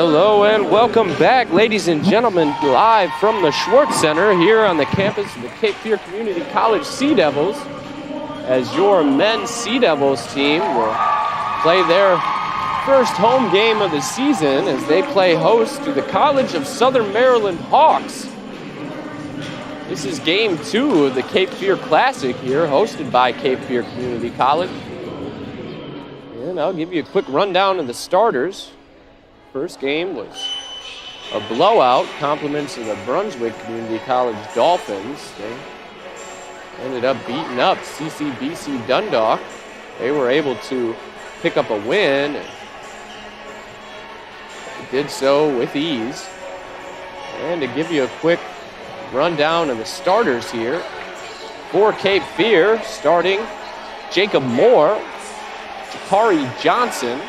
Hello and welcome back, ladies and gentlemen, live from the Schwartz Center here on the campus of the Cape Fear Community College Sea Devils, as your men's Sea Devils team will play their first home game of the season as they play host to the College of Southern Maryland Hawks. This is game 2 of the Cape Fear Classic here, hosted by Cape Fear Community College. And I'll give you a quick rundown of the starters. First game was a blowout, compliments of the Brunswick Community College Dolphins. They ended up beating up CCBC Dundalk. They were able to pick up a win, and did so with ease. And to give you a quick rundown of the starters here, for Cape Fear, starting Jacob Moore, Jakari Johnson,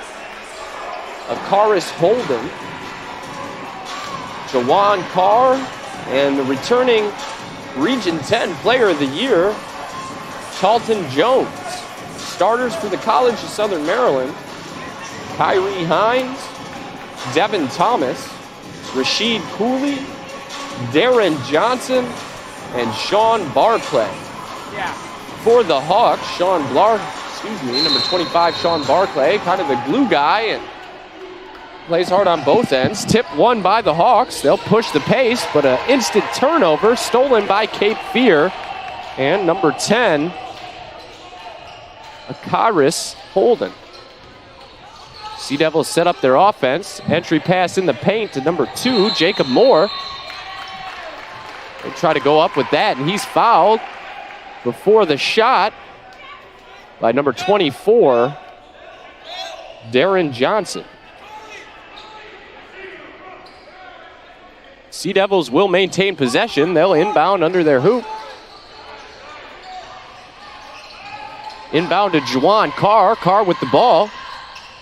Akaris Holden, Jawan Carr, and the returning Region 10 Player of the Year, Charlton Jones. Starters for the College of Southern Maryland, Kyrie Hines, Devin Thomas, Rashid Cooley, Darren Johnson, and Sean Barclay. For the Hawks, number 25, Sean Barclay, kind of the glue guy and plays hard on both ends. Tip won by the Hawks. They'll push the pace, but an instant turnover stolen by Cape Fear. And number 10, Akaris Holden. Sea Devils set up their offense. Entry pass in the paint to number 2, Jacob Moore. They try to go up with that, and he's fouled before the shot by number 24, Darren Johnson. Sea Devils will maintain possession. They'll inbound under their hoop. Inbound to Juwan Carr. Carr with the ball.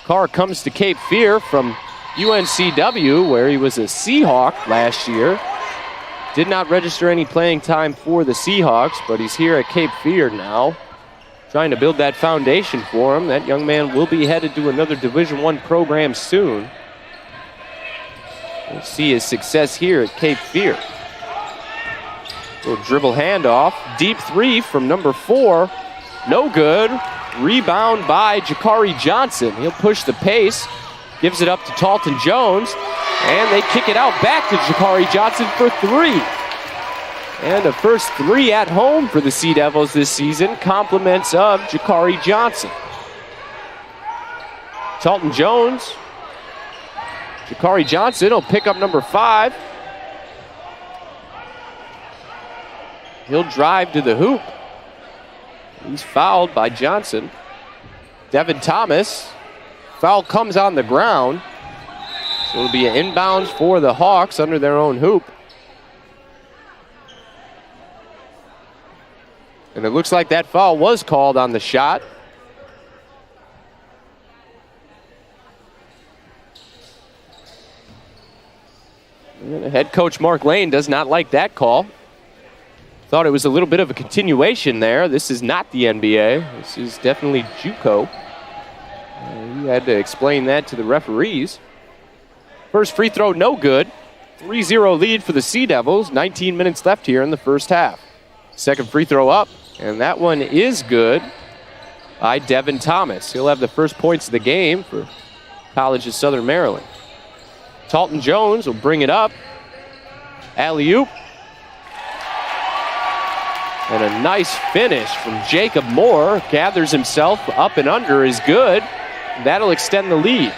Carr comes to Cape Fear from UNCW, where he was a Seahawk last year. Did not register any playing time for the Seahawks, but he's here at Cape Fear now, trying to build that foundation for him. That young man will be headed to another Division I program soon. We'll see his success here at Cape Fear. Little dribble handoff. Deep three from number 4. No good. Rebound by Jakari Johnson. He'll push the pace. Gives it up to Charlton Jones. And they kick it out back to Jakari Johnson for 3. And the first 3 at home for the Sea Devils this season. Compliments of Jakari Johnson. Charlton Jones. Jakari Johnson will pick up number 5. He'll drive to the hoop. He's fouled by Johnson. Devin Thomas. Foul comes on the ground. So it'll be an inbounds for the Hawks under their own hoop. And it looks like that foul was called on the shot. And head coach Mark Lane does not like that call. Thought it was a little bit of a continuation there. This is not the NBA. This is definitely JUCO. He had to explain that to the referees. First free throw, no good. 3-0 lead for the Sea Devils. 19 minutes left here in the first half. Second free throw up, and that one is good by Devin Thomas. He'll have the first points of the game for College of Southern Maryland. Charlton Jones will bring it up. Alley-oop. And a nice finish from Jacob Moore. Gathers himself up and under is good. That'll extend the lead.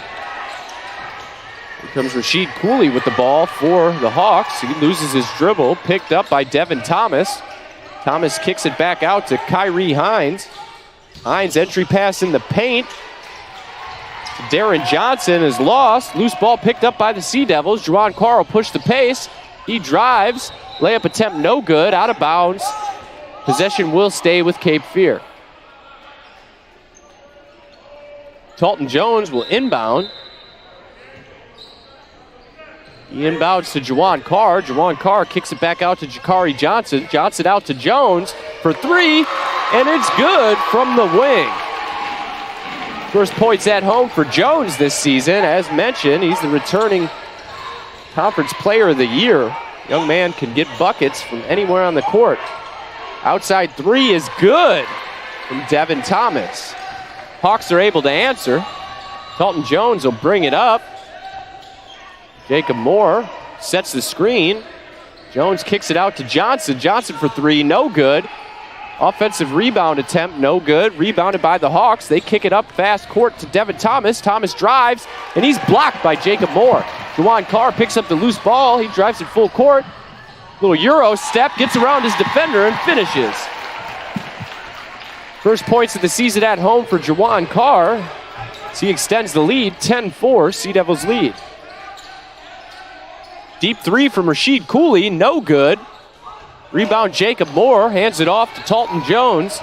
Here comes Rashid Cooley with the ball for the Hawks. He loses his dribble, picked up by Devin Thomas. Thomas kicks it back out to Kyrie Hines. Hines entry pass in the paint. Darren Johnson is lost. Loose ball picked up by the Sea Devils. Juwan Carr will push the pace. He drives. Layup attempt no good. Out of bounds. Possession will stay with Cape Fear. Charlton Jones will inbound. He inbounds to Juwan Carr. Juwan Carr kicks it back out to Jakari Johnson. Johnson out to Jones for 3. And it's good from the wing. First points at home for Jones this season. As mentioned, he's the returning Conference Player of the Year. Young man can get buckets from anywhere on the court. Outside three is good from Devin Thomas. Hawks are able to answer. Dalton Jones will bring it up. Jacob Moore sets the screen. Jones kicks it out to Johnson. Johnson for three, no good. Offensive rebound attempt, no good. Rebounded by the Hawks. They kick it up fast court to Devin Thomas. Thomas drives, and he's blocked by Jacob Moore. Juwan Carr picks up the loose ball. He drives it full court. Little Euro step, gets around his defender and finishes. First points of the season at home for Juwan Carr. As he extends the lead, 10-4, Sea Devils lead. Deep three from Rasheed Cooley, no good. Rebound Jacob Moore, hands it off to Dalton Jones.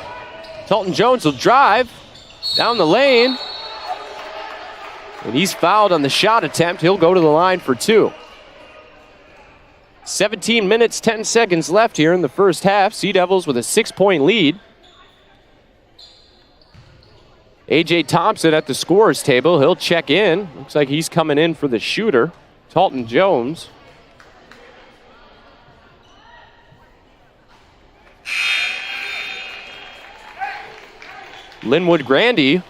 Dalton Jones will drive down the lane. And he's fouled on the shot attempt. He'll go to the line for two. 17 minutes, 10 seconds left here in the first half. Sea Devils with a 6-point lead. A.J. Thompson at the scorer's table. He'll check in. Looks like he's coming in for the shooter, Dalton Jones. Linwood Grandy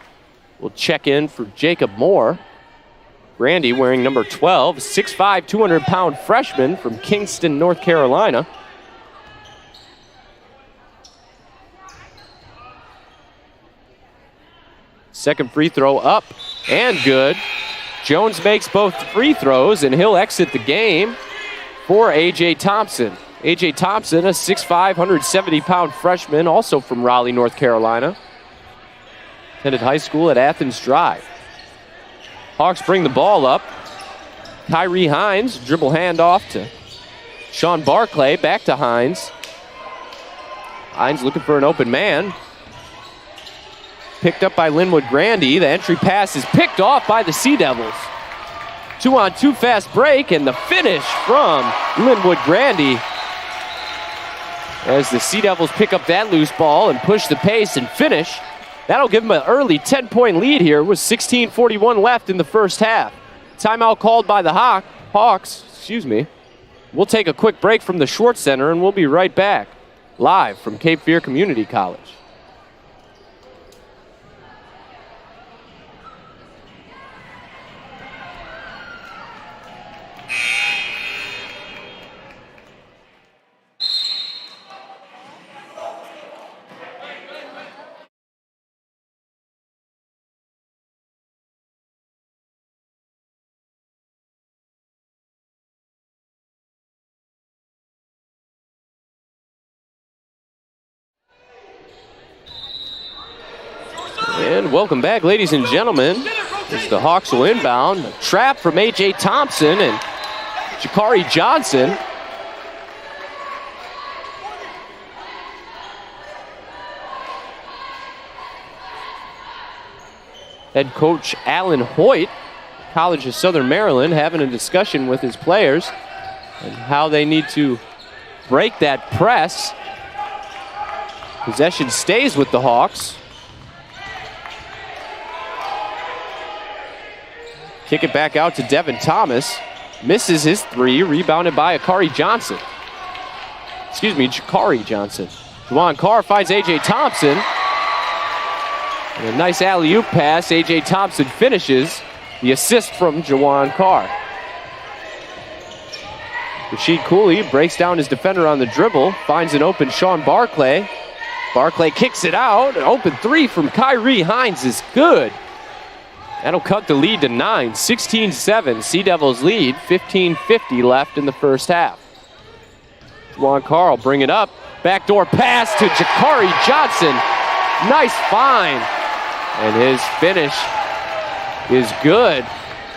will check in for Jacob Moore. Grandy wearing number 12, 6'5", 200-pound freshman from Kingston, North Carolina. Second free throw up and good. Jones makes both free throws, and he'll exit the game for A.J. Thompson. A.J. Thompson, a 6'5", 170-pound freshman, also from Raleigh, North Carolina. Attended high school at Athens Drive. Hawks bring the ball up. Kyrie Hines, dribble handoff to Sean Barclay, back to Hines. Hines looking for an open man. Picked up by Linwood Grandy. The entry pass is picked off by the Sea Devils. 2-on-2 fast break, and the finish from Linwood Grandy. As the Sea Devils pick up that loose ball and push the pace and finish. That'll give them an early 10-point lead here with 16:41 left in the first half. Timeout called by the Hawks. We'll take a quick break from the Schwartz Center, and we'll be right back, live from Cape Fear Community College. And welcome back, ladies and gentlemen, as the Hawks will inbound. A trap from A.J. Thompson and Jakari Johnson. Head coach Alan Hoyt, College of Southern Maryland, having a discussion with his players and how they need to break that press. Possession stays with the Hawks. Kick it back out to Devin Thomas. Misses his three, rebounded by Jakari Johnson. Juwan Carr finds A.J. Thompson. And a nice alley-oop pass. A.J. Thompson finishes. The assist from Juwan Carr. Rasheed Cooley breaks down his defender on the dribble. Finds an open Sean Barclay. Barclay kicks it out. An open three from Kyrie Hines is good. That'll cut the lead to 9. 16-7. Sea Devils lead. 15:50 left in the first half. Juwan Carr will bring it up. Backdoor pass to Jakari Johnson. Nice find. And his finish is good.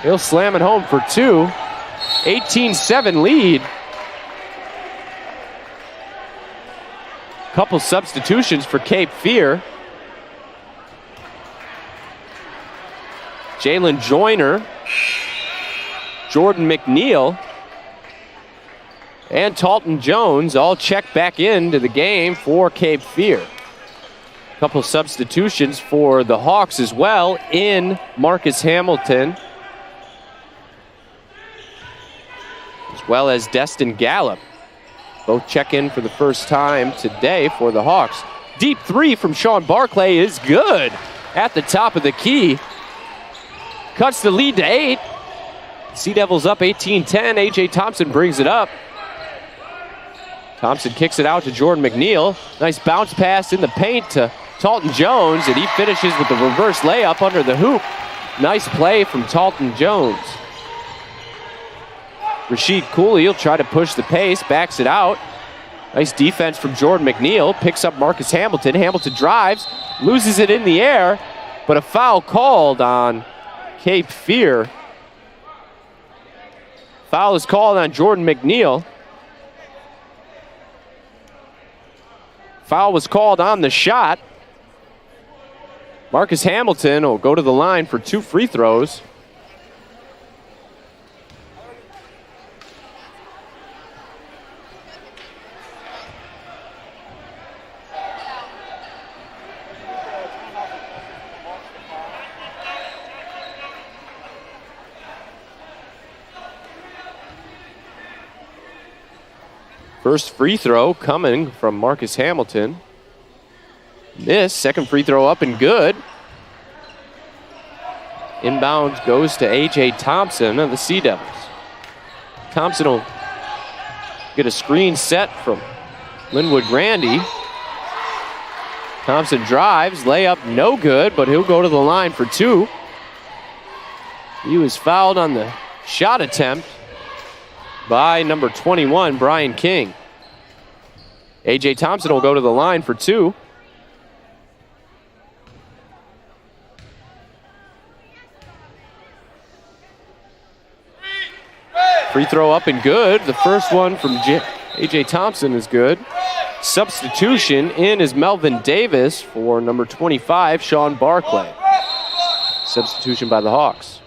He'll slam it home for two. 18-7 lead. Couple substitutions for Cape Fear. Jalen Joyner, Jordan McNeil, and Dalton Jones all check back into the game for Cape Fear. Couple substitutions for the Hawks as well in Marcus Hamilton well as Destin Gallup. Both check in for the first time today for the Hawks. Deep three from Sean Barclay is good at the top of the key. Cuts the lead to 8. Sea Devils up 18-10. A.J. Thompson brings it up. Thompson kicks it out to Jordan McNeil. Nice bounce pass in the paint to Talton Jones, and he finishes with the reverse layup under the hoop. Nice play from Talton Jones. Rasheed Cooley will try to push the pace, backs it out. Nice defense from Jordan McNeil. Picks up Marcus Hamilton. Hamilton drives, loses it in the air, but a foul called on Cape Fear. Foul is called on Jordan McNeil. Foul was called on the shot. Marcus Hamilton will go to the line for 2 free throws. First free throw coming from Marcus Hamilton. Miss. Second free throw up and good. Inbound goes to A.J. Thompson of the Sea Devils. Thompson will get a screen set from Linwood Grandy. Thompson drives, layup no good, but he'll go to the line for 2. He was fouled on the shot attempt by number 21, Brian King. A.J. Thompson will go to the line for 2. Free throw up and good. The first one from A.J. Thompson is good. Substitution in is Melvin Davis for number 25, Sean Barclay. Substitution by the Hawks.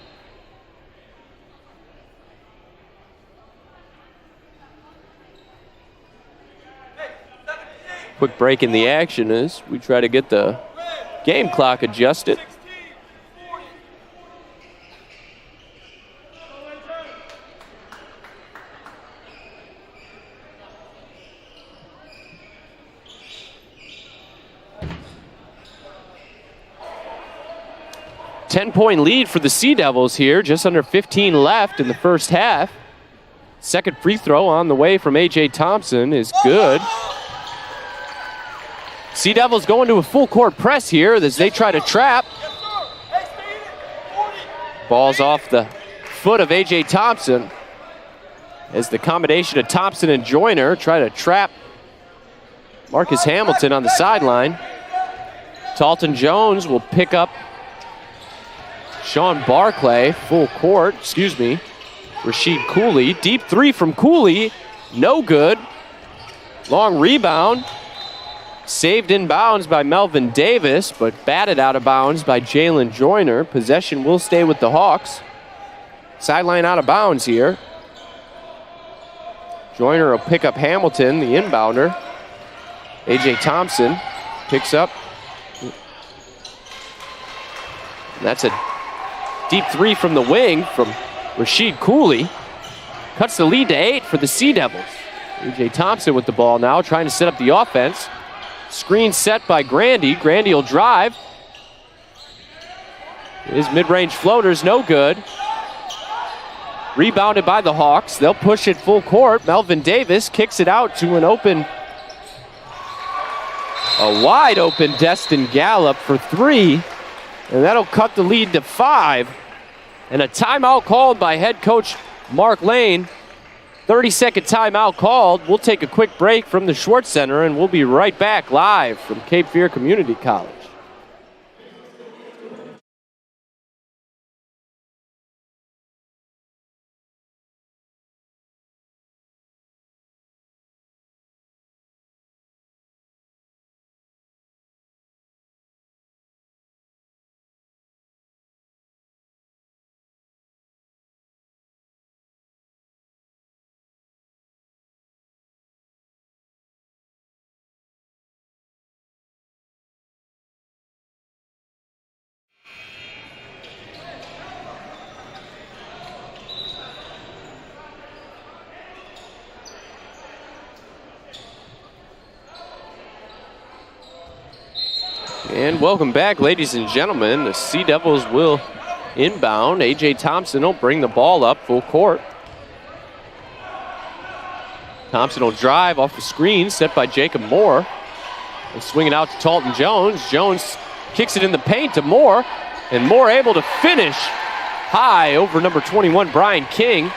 Quick break in the action as we try to get the game clock adjusted. Ten-point lead for the Sea Devils here, just under 15 left in the first half. Second free throw on the way from A.J. Thompson is good. Sea Devils going to a full court press here as they try to trap. Ball's off the foot of A.J. Thompson as the combination of Thompson and Joyner try to trap Marcus Hamilton on the sideline. Talton Jones will pick up Sean Barclay, full court, Rasheed Cooley. Deep three from Cooley, no good. Long rebound. Saved in bounds by Melvin Davis, but batted out of bounds by Jalen Joyner. Possession will stay with the Hawks. Sideline out of bounds here. Joyner will pick up Hamilton, the inbounder. A.J. Thompson picks up. That's a deep three from the wing from Rasheed Cooley. Cuts the lead to 8 for the Sea Devils. A.J. Thompson with the ball now, trying to set up the offense. Screen set by Grandy. Grandy will drive. His mid-range floater's no good. Rebounded by the Hawks. They'll push it full court. Melvin Davis kicks it out to a wide open Destin Gallup for 3. And that'll cut the lead to 5. And a timeout called by head coach Mark Lane. 30-second timeout called. We'll take a quick break from the Schwartz Center, and we'll be right back live from Cape Fear Community College. And welcome back, ladies and gentlemen. The Sea Devils will inbound. A.J. Thompson will bring the ball up full court. Thompson will drive off the screen set by Jacob Moore. He'll swing it out to Talton Jones. Jones kicks it in the paint to Moore. And Moore able to finish high over number 21, Brian King.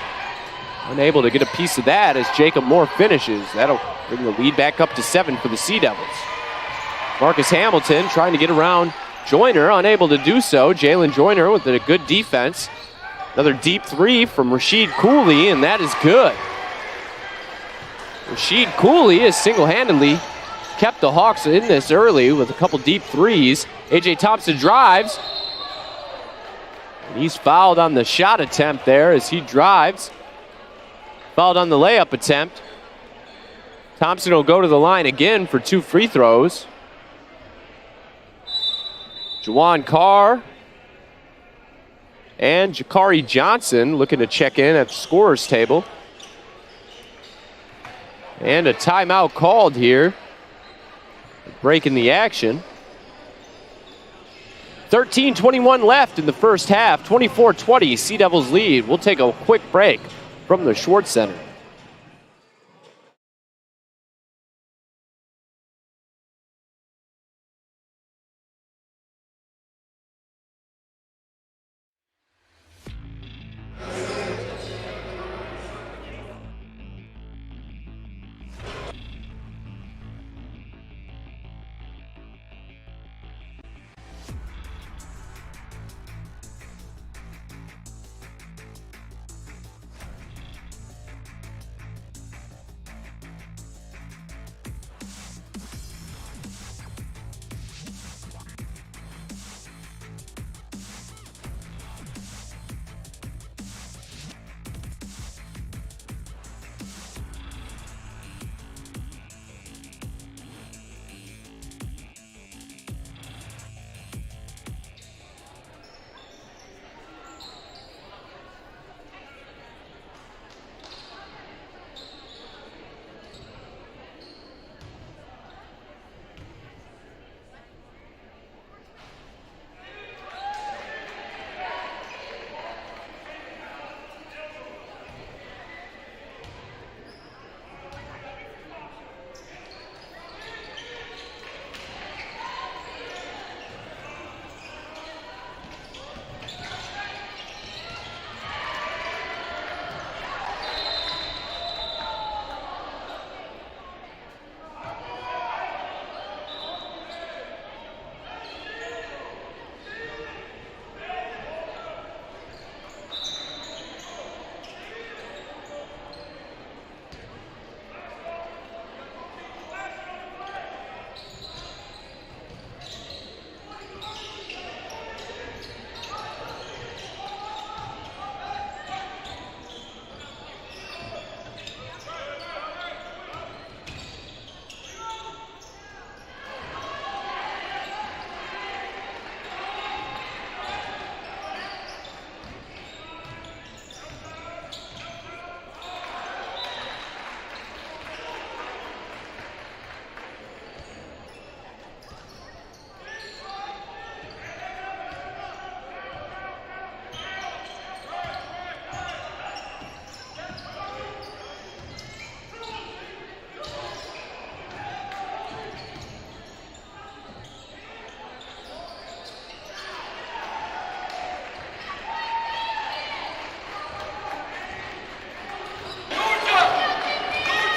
Unable to get a piece of that as Jacob Moore finishes. That'll bring the lead back up to 7 for the Sea Devils. Marcus Hamilton trying to get around Joyner, unable to do so. Jalen Joyner with a good defense. Another deep three from Rashid Cooley, and that is good. Rashid Cooley has single-handedly kept the Hawks in this early with a couple deep threes. A.J. Thompson drives. And he's fouled on the shot attempt there as he drives. Fouled on the layup attempt. Thompson will go to the line again for 2 free throws. Juwan Carr and Jakari Johnson looking to check in at the scorer's table. And a timeout called here, breaking the action. 13:21 left in the first half, 24-20, Sea Devils lead. We'll take a quick break from the Schwartz Center.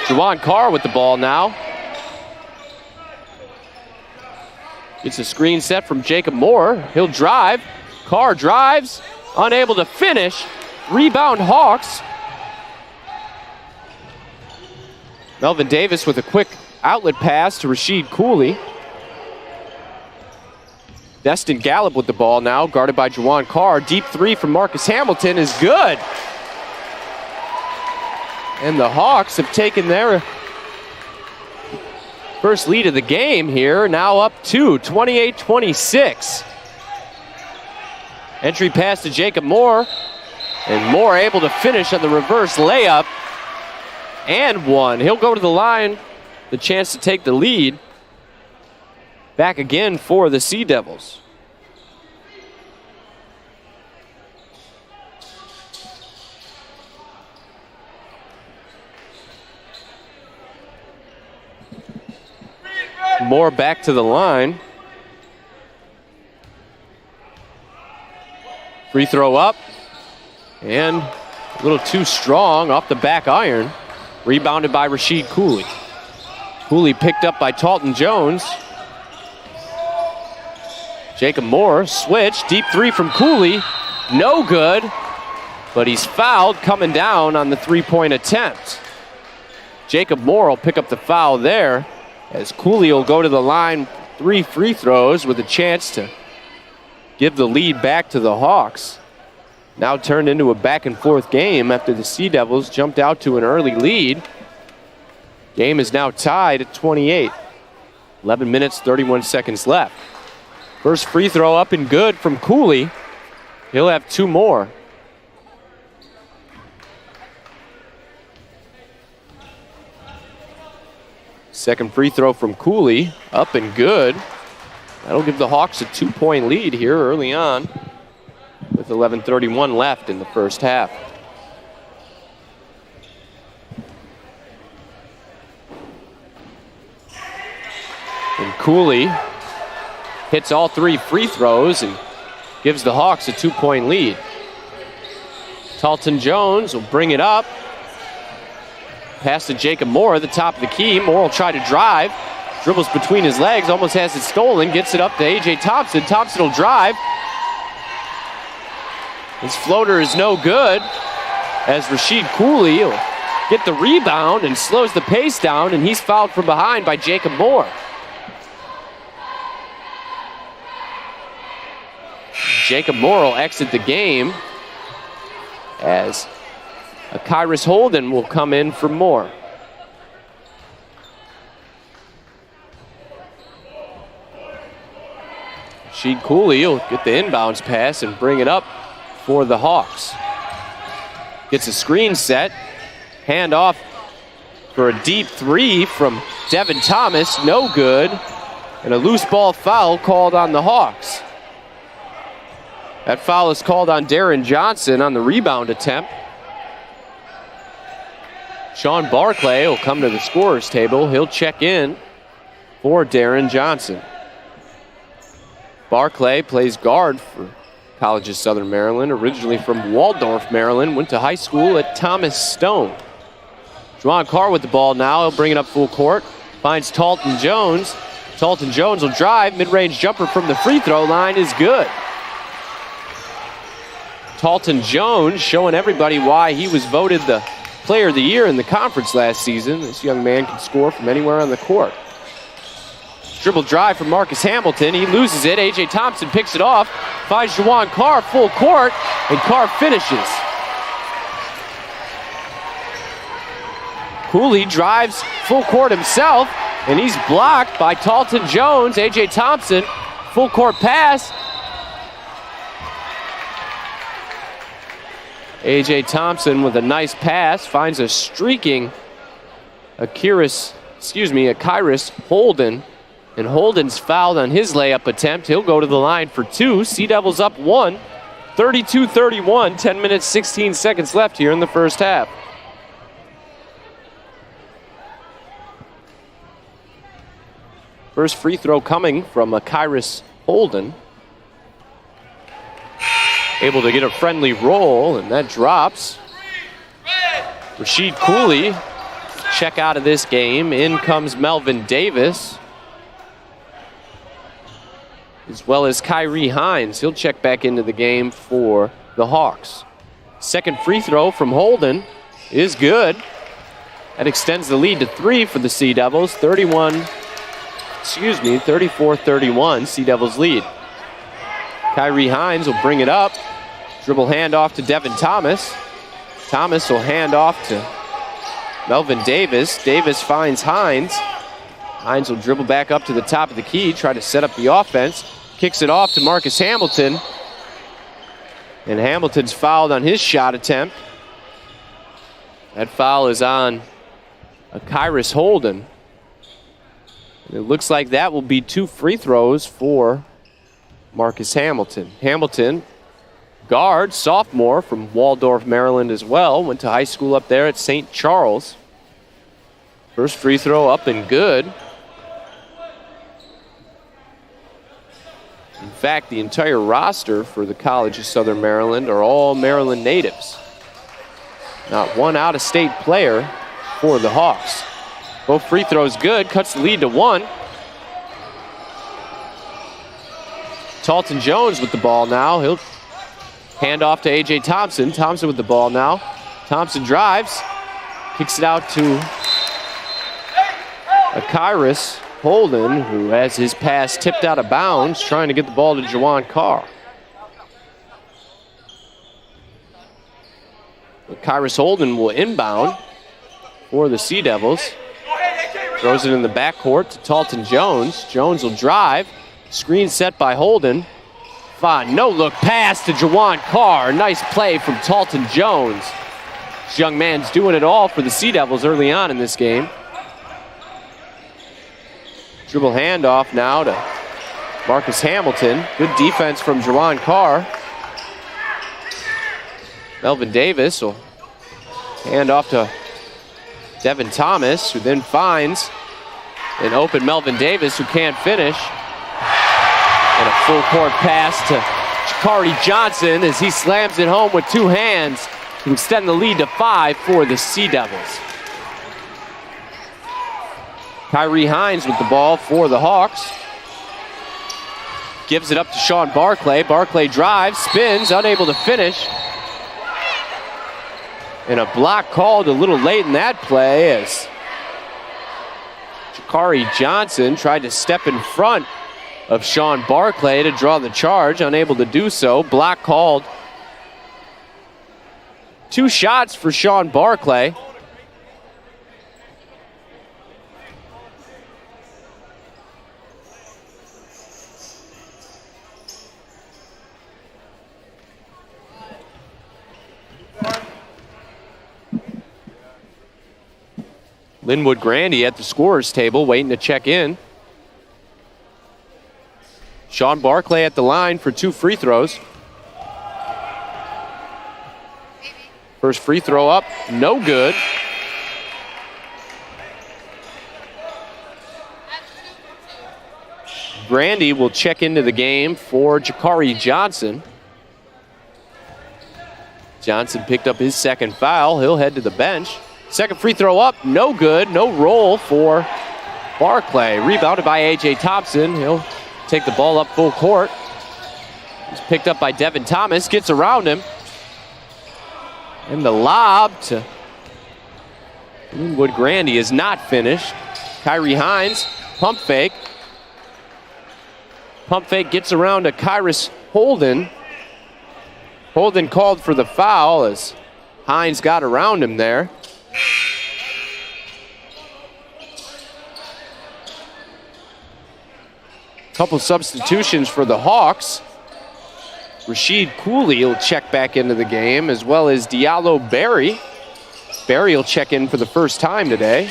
Juwan Carr with the ball now. It's a screen set from Jacob Moore. He'll drive. Carr drives, unable to finish. Rebound Hawks. Melvin Davis with a quick outlet pass to Rashid Cooley. Destin Gallup with the ball now, guarded by Juwan Carr. Deep three from Marcus Hamilton is good. And the Hawks have taken their first lead of the game here, now up 28-26. Entry pass to Jacob Moore, and Moore able to finish on the reverse layup, and one. He'll go to the line, the chance to take the lead. back again for the Sea Devils. Moore back to the line. Free throw up. And a little too strong off the back iron. Rebounded by Rasheed Cooley. Cooley picked up by Talton Jones. Jacob Moore, switch, deep three from Cooley. No good, but he's fouled coming down on the three-point attempt. Jacob Moore will pick up the foul there, as Cooley will go to the line, 3 free throws with a chance to give the lead back to the Hawks. Now turned into a back and forth game after the Sea Devils jumped out to an early lead. Game is now tied at 28. 11 minutes, 31 seconds left. First free throw up and good from Cooley. He'll have 2 more. Second free throw from Cooley, up and good. That'll give the Hawks a 2-point lead here early on with 11:31 left in the first half. And Cooley hits all 3 free throws and gives the Hawks a 2-point lead. Talton Jones will bring it up. Pass to Jacob Moore at the top of the key. Moore will try to drive. Dribbles between his legs, almost has it stolen. Gets it up to A.J. Thompson. Thompson will drive. His floater is no good, as Rasheed Cooley will get the rebound and slows the pace down, and he's fouled from behind by Jacob Moore. Jacob Moore will exit the game as Kyrus Holden will come in for Moore. Rasheed Cooley will get the inbounds pass and bring it up for the Hawks. Gets a screen set. Hand off for a deep 3 from Devin Thomas. No good. And a loose ball foul called on the Hawks. That foul is called on Darren Johnson on the rebound attempt. Sean Barclay will come to the scorer's table. He'll check in for Darren Johnson. Barclay plays guard for College of Southern Maryland, originally from Waldorf, Maryland, went to high school at Thomas Stone. Juwan Carr with the ball now. He'll bring it up full court. Finds Talton Jones. Talton Jones will drive. Mid-range jumper from the free throw line is good. Talton Jones showing everybody why he was voted the Player of the Year in the conference last season. This young man can score from anywhere on the court. Dribble drive from Marcus Hamilton. He loses it. A.J. Thompson picks it off. Finds Juwan Carr full court, and Carr finishes. Cooley drives full court himself, and he's blocked by Talton Jones. A.J. Thompson, full court pass. A.J. Thompson with a nice pass finds a streaking Kyrus Holden. And Holden's fouled on his layup attempt. He'll go to the line for 2. Sea Devils up 1, 32-31, 10 minutes, 16 seconds left here in the first half. First free throw coming from Kyrus Holden. Able to get a friendly roll, and that drops. Rasheed Cooley check out of this game. In comes Melvin Davis, as well as Kyrie Hines. He'll check back into the game for the Hawks. Second free throw from Holden is good. That extends the lead to 3 for the Sea Devils. 34-31, Sea Devils lead. Kyrie Hines will bring it up. Dribble handoff to Devin Thomas. Thomas will hand off to Melvin Davis. Davis finds Hines. Hines will dribble back up to the top of the key, try to set up the offense. Kicks it off to Marcus Hamilton. And Hamilton's fouled on his shot attempt. That foul is on Kyrus Holden. And it looks like that will be 2 free throws for Marcus Hamilton. Hamilton, guard, sophomore from Waldorf, Maryland as well. Went to high school up there at St. Charles. First free throw up and good. In fact, the entire roster for the College of Southern Maryland are all Maryland natives. Not one out-of-state player for the Hawks. Both free throws good, cuts the lead to 1. Talton Jones with the ball now. He'll hand off to A.J. Thompson. Thompson with the ball now. Thompson drives, kicks it out to Kyrus Holden, who has his pass tipped out of bounds, trying to get the ball to Jawan Carr. But Kyrus Holden will inbound for the Sea Devils. Throws it in the backcourt to Talton Jones. Jones will drive. Screen set by Holden. Fine, no-look pass to Jawan Carr. Nice play from Talton Jones. This young man's doing it all for the Sea Devils early on in this game. Dribble handoff now to Marcus Hamilton. Good defense from Jawan Carr. Melvin Davis will hand off to Devin Thomas, who then finds an open Melvin Davis, who can't finish. And a full court pass to Shakari Johnson as he slams it home with 2 hands to extend the lead to 5 for the Sea Devils. Kyrie Hines with the ball for the Hawks. Gives it up to Sean Barclay. Barclay drives, spins, unable to finish. And a block called a little late in that play as Shakari Johnson tried to step in front of Sean Barclay to draw the charge, unable to do so. Block called. 2 shots for Sean Barclay. Linwood Grandy at the scorer's table waiting to check in. Sean Barclay at the line for 2 free throws. First free throw up, no good. Grandy will check into the game for Jakari Johnson. Johnson picked up his second foul. He'll head to the bench. Second free throw up, no good. No roll for Barclay. Rebounded by A.J. Thompson. He'll take the ball up full court. He's picked up by Devin Thomas. Gets around him. And the lob to Linwood Grandy is not finished. Kyrie Hines, pump fake. Pump fake gets around to Kyrus Holden. Holden called for the foul as Hines got around him there. Couple substitutions for the Hawks. Rashid Cooley will check back into the game, as well as Diallo Berry. Berry will check in for the first time today.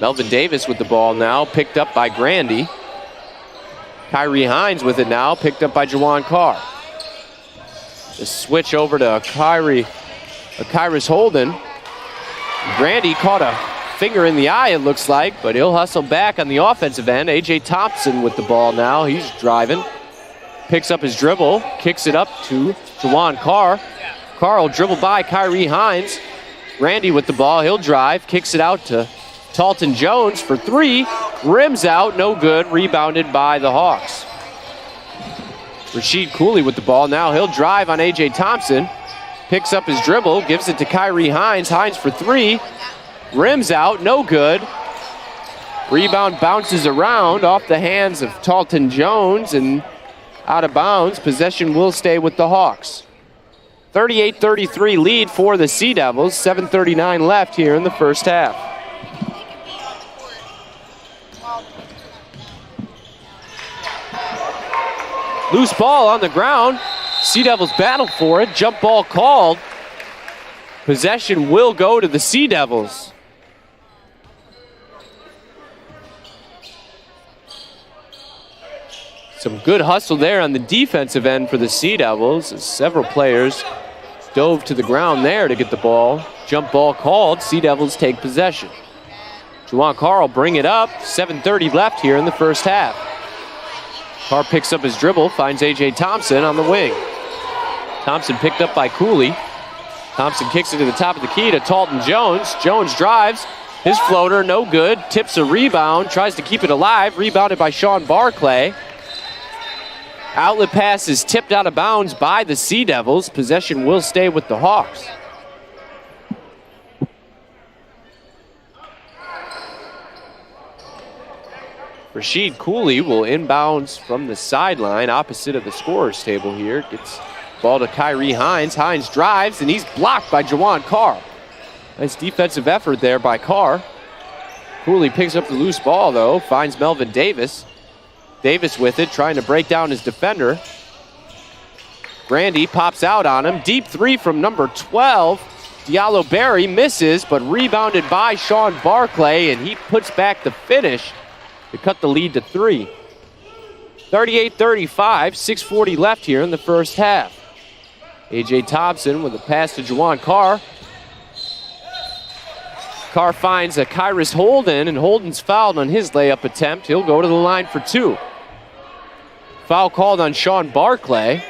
Melvin Davis with the ball now, picked up by Grandy. Kyrie Hines with it now, picked up by Jawan Carr. The switch over to Kyrus Holden. Grandy caught a finger in the eye, it looks like, but he'll hustle back on the offensive end. A.J. Thompson with the ball now. He's driving. Picks up his dribble, kicks it up to Jawan Carr. Carr will dribble by Kyrie Hines. Grandy with the ball. He'll drive, kicks it out to Talton Jones for 3. Rims out, no good. Rebounded by the Hawks. Rashid Cooley with the ball. Now he'll drive on A.J. Thompson. Picks up his dribble, gives it to Kyrie Hines. Hines for 3. Rims out, no good. Rebound bounces around off the hands of Talton Jones and out of bounds. Possession will stay with the Hawks. 38-33 lead for the Sea Devils. 7:39 left here in the first half. Loose ball on the ground. Sea Devils battle for it. Jump ball called. Possession will go to the Sea Devils. Some good hustle there on the defensive end for the Sea Devils, as several players dove to the ground there to get the ball. Jump ball called. Sea Devils take possession. Juwan Carr will bring it up. 7:30 left here in the first half. Carr picks up his dribble, finds A.J. Thompson on the wing. Thompson picked up by Cooley. Thompson kicks it to the top of the key to Talton Jones. Jones drives. His floater, no good. Tips a rebound, tries to keep it alive. Rebounded by Sean Barclay. Outlet pass is tipped out of bounds by the Sea Devils. Possession will stay with the Hawks. Rasheed Cooley will inbounds from the sideline opposite of the scorer's table here. Gets ball to Kyrie Hines. Hines drives, and he's blocked by Juwan Carr. Nice defensive effort there by Carr. Cooley picks up the loose ball, though. Finds Melvin Davis. Davis with it, trying to break down his defender. Grandy pops out on him. Deep three from number 12. Diallo Berry misses, but rebounded by Sean Barclay, and he puts back the finish to cut the lead to 3. 38-35, 6:40 left here in the first half. A.J. Thompson with a pass to Juwan Carr. Carr finds a Kyrus Holden, and Holden's fouled on his layup attempt. He'll go to the line for 2. Foul called on Sean Barclay.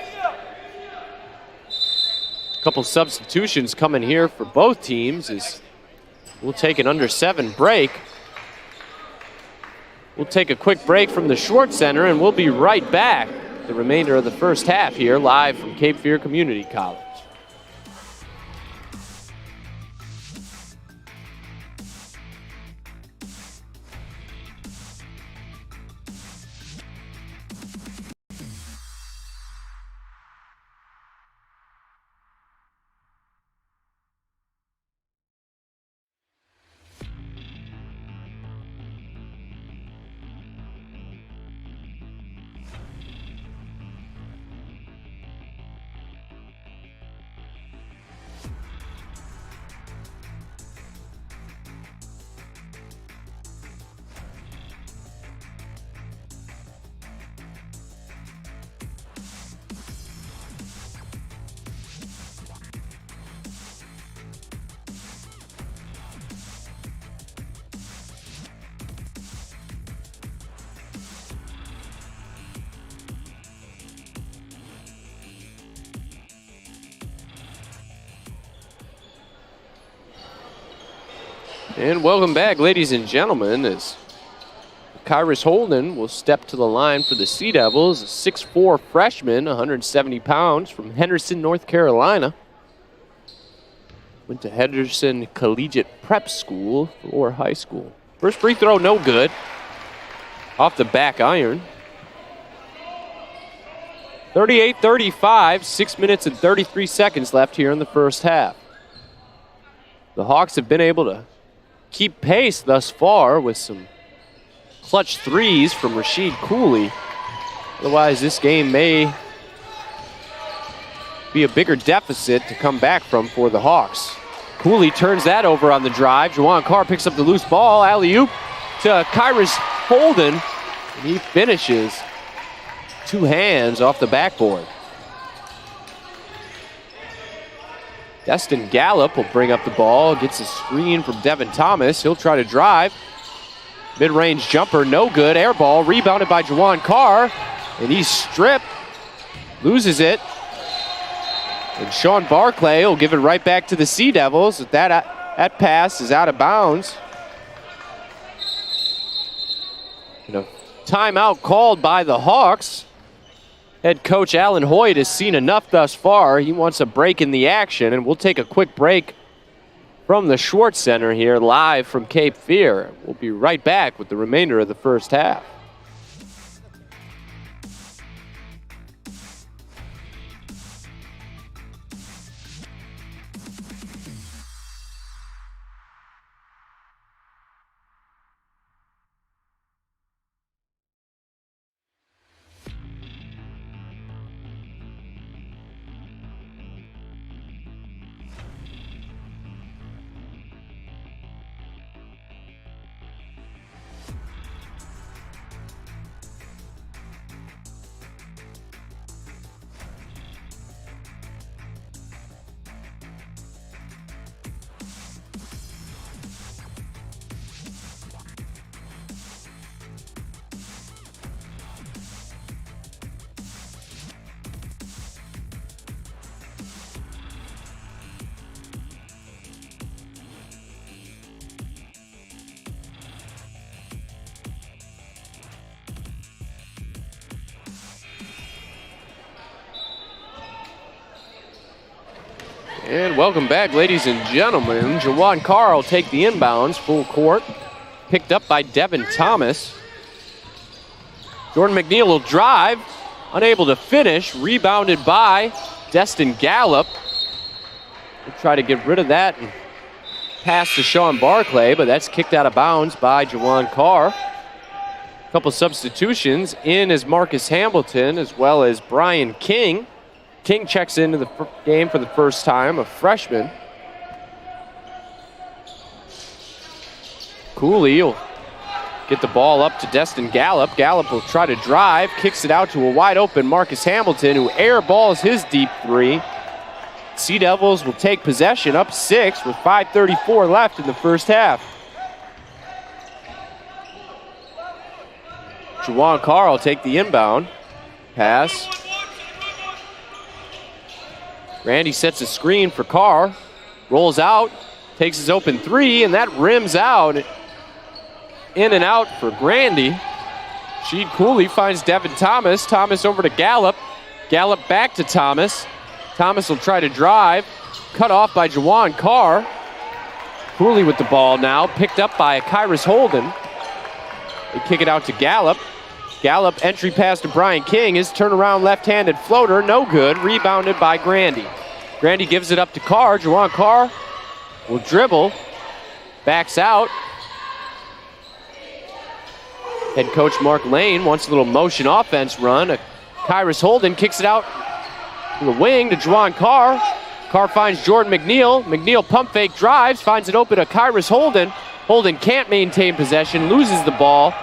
A couple substitutions coming here for both teams as we'll take an under 7 break. We'll take a quick break from the Schwartz Center, and we'll be right back. The remainder of the first half here, live from Cape Fear Community College. And welcome back, ladies and gentlemen, as Kyrus Holden will step to the line for the Sea Devils, a 6'4" freshman, 170 pounds, from Henderson, North Carolina. Went to Henderson Collegiate Prep School or high school. First free throw, no good. Off the back iron. 38-35, 6 minutes and 33 seconds left here in the first half. The Hawks have been able to keep pace thus far with some clutch threes from Rasheed Cooley. Otherwise, this game may be a bigger deficit to come back from for the Hawks. Cooley turns that over on the drive. Juwan Carr picks up the loose ball. Alley-oop to Kyrus Holden, and he finishes 2 hands off the backboard. Destin Gallup will bring up the ball, gets a screen from Devin Thomas. He'll try to drive. Mid-range jumper, no good. Air ball, rebounded by Juwan Carr, and he's stripped, loses it. And Sean Barclay will give it right back to the Sea Devils. That pass is out of bounds. And a timeout called by the Hawks. Head coach Alan Hoyt has seen enough thus far. He wants a break in the action, and we'll take a quick break from the Schwartz Center here, live from Cape Fear. We'll be right back with the remainder of the first half. And welcome back, ladies and gentlemen. Jawan Carr will take the inbounds, full court. Picked up by Devin Thomas. Jordan McNeil will drive, unable to finish. Rebounded by Destin Gallup. We'll try to get rid of that and pass to Sean Barclay, but that's kicked out of bounds by Jawan Carr. A couple substitutions. In is Marcus Hamilton as well as Brian King. King checks into the game for the first time, a freshman. Cooley will get the ball up to Destin Gallup. Gallup will try to drive, kicks it out to a wide open Marcus Hamilton, who airballs his deep three. Sea Devils will take possession up 6 with 5:34 left in the first half. Jawan Carr will take the inbound. Pass. Randy sets a screen for Carr. Rolls out, takes his open three, and that rims out. In and out for Grandy. Sheed Cooley finds Devin Thomas. Thomas over to Gallup. Gallup back to Thomas. Thomas will try to drive. Cut off by Jawan Carr. Cooley with the ball now. Picked up by Kyrus Holden. They kick it out to Gallup. Gallup entry pass to Brian King. His turnaround left-handed floater, no good. Rebounded by Grandy. Grandy gives it up to Carr. Jawan Carr will dribble. Backs out. Head coach Mark Lane wants a little motion offense run. Kyrus Holden kicks it out to the wing to Jawan Carr. Carr finds Jordan McNeil. McNeil pump fake drives, finds it open to Kyrus Holden. Holden can't maintain possession, loses the ball.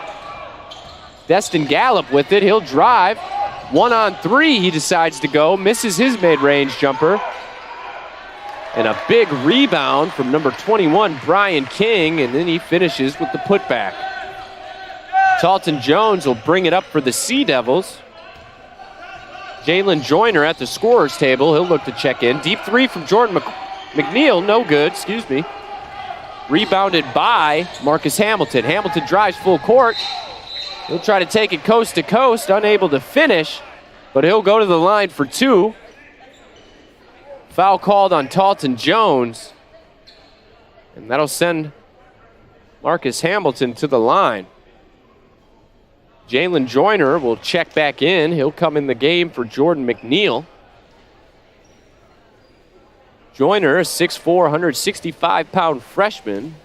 Destin Gallup with it. He'll drive. 1-on-3 he decides to go. Misses his mid-range jumper. And a big rebound from number 21, Brian King. And then he finishes with the putback. Talton Jones will bring it up for the Sea Devils. Jalen Joyner at the scorer's table. He'll look to check in. Deep three from Jordan McNeil. No good, excuse me. Rebounded by Marcus Hamilton. Hamilton drives full court. He'll try to take it coast to coast, unable to finish, but he'll go to the line for 2. Foul called on Talton Jones, and that'll send Marcus Hamilton to the line. Jalen Joyner will check back in. He'll come in the game for Jordan McNeil. Joyner, a 6'4", 165-pound freshman,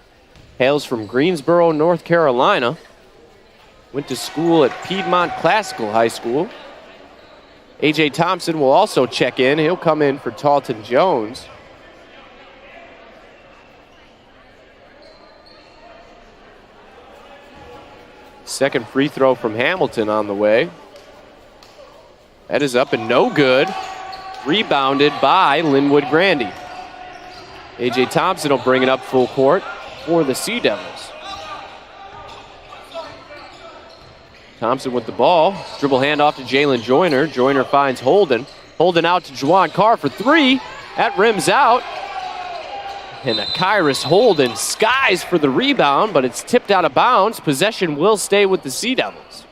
hails from Greensboro, North Carolina. Went to school at Piedmont Classical High School. A.J. Thompson will also check in. He'll come in for Talton Jones. Second free throw from Hamilton on the way. That is up and no good. Rebounded by Linwood Grandy. A.J. Thompson will bring it up full court for the Sea Devils. Thompson with the ball. Dribble handoff to Jalen Joyner. Joyner finds Holden. Holden out to Jawan Carr for 3. That rims out. And a Kyrus Holden skies for the rebound, but it's tipped out of bounds. Possession will stay with the Sea Devils.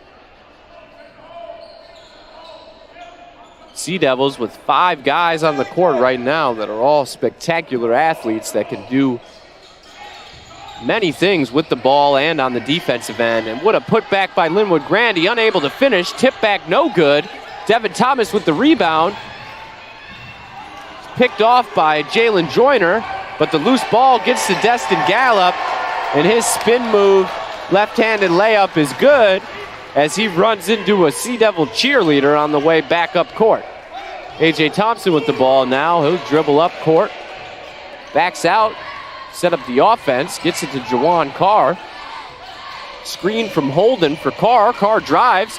Sea Devils with 5 guys on the court right now that are all spectacular athletes that can do many things with the ball and on the defensive end. And what a putback by Linwood Grandy, unable to finish. Tip back, no good. Devin Thomas with the rebound. Picked off by Jalen Joyner, but the loose ball gets to Destin Gallup, and his spin move, left-handed layup is good as he runs into a Sea Devil cheerleader on the way back up court. A.J. Thompson with the ball now. He'll dribble up court, backs out, set up the offense, gets it to Jawan Carr. Screen from Holden for Carr. Carr drives.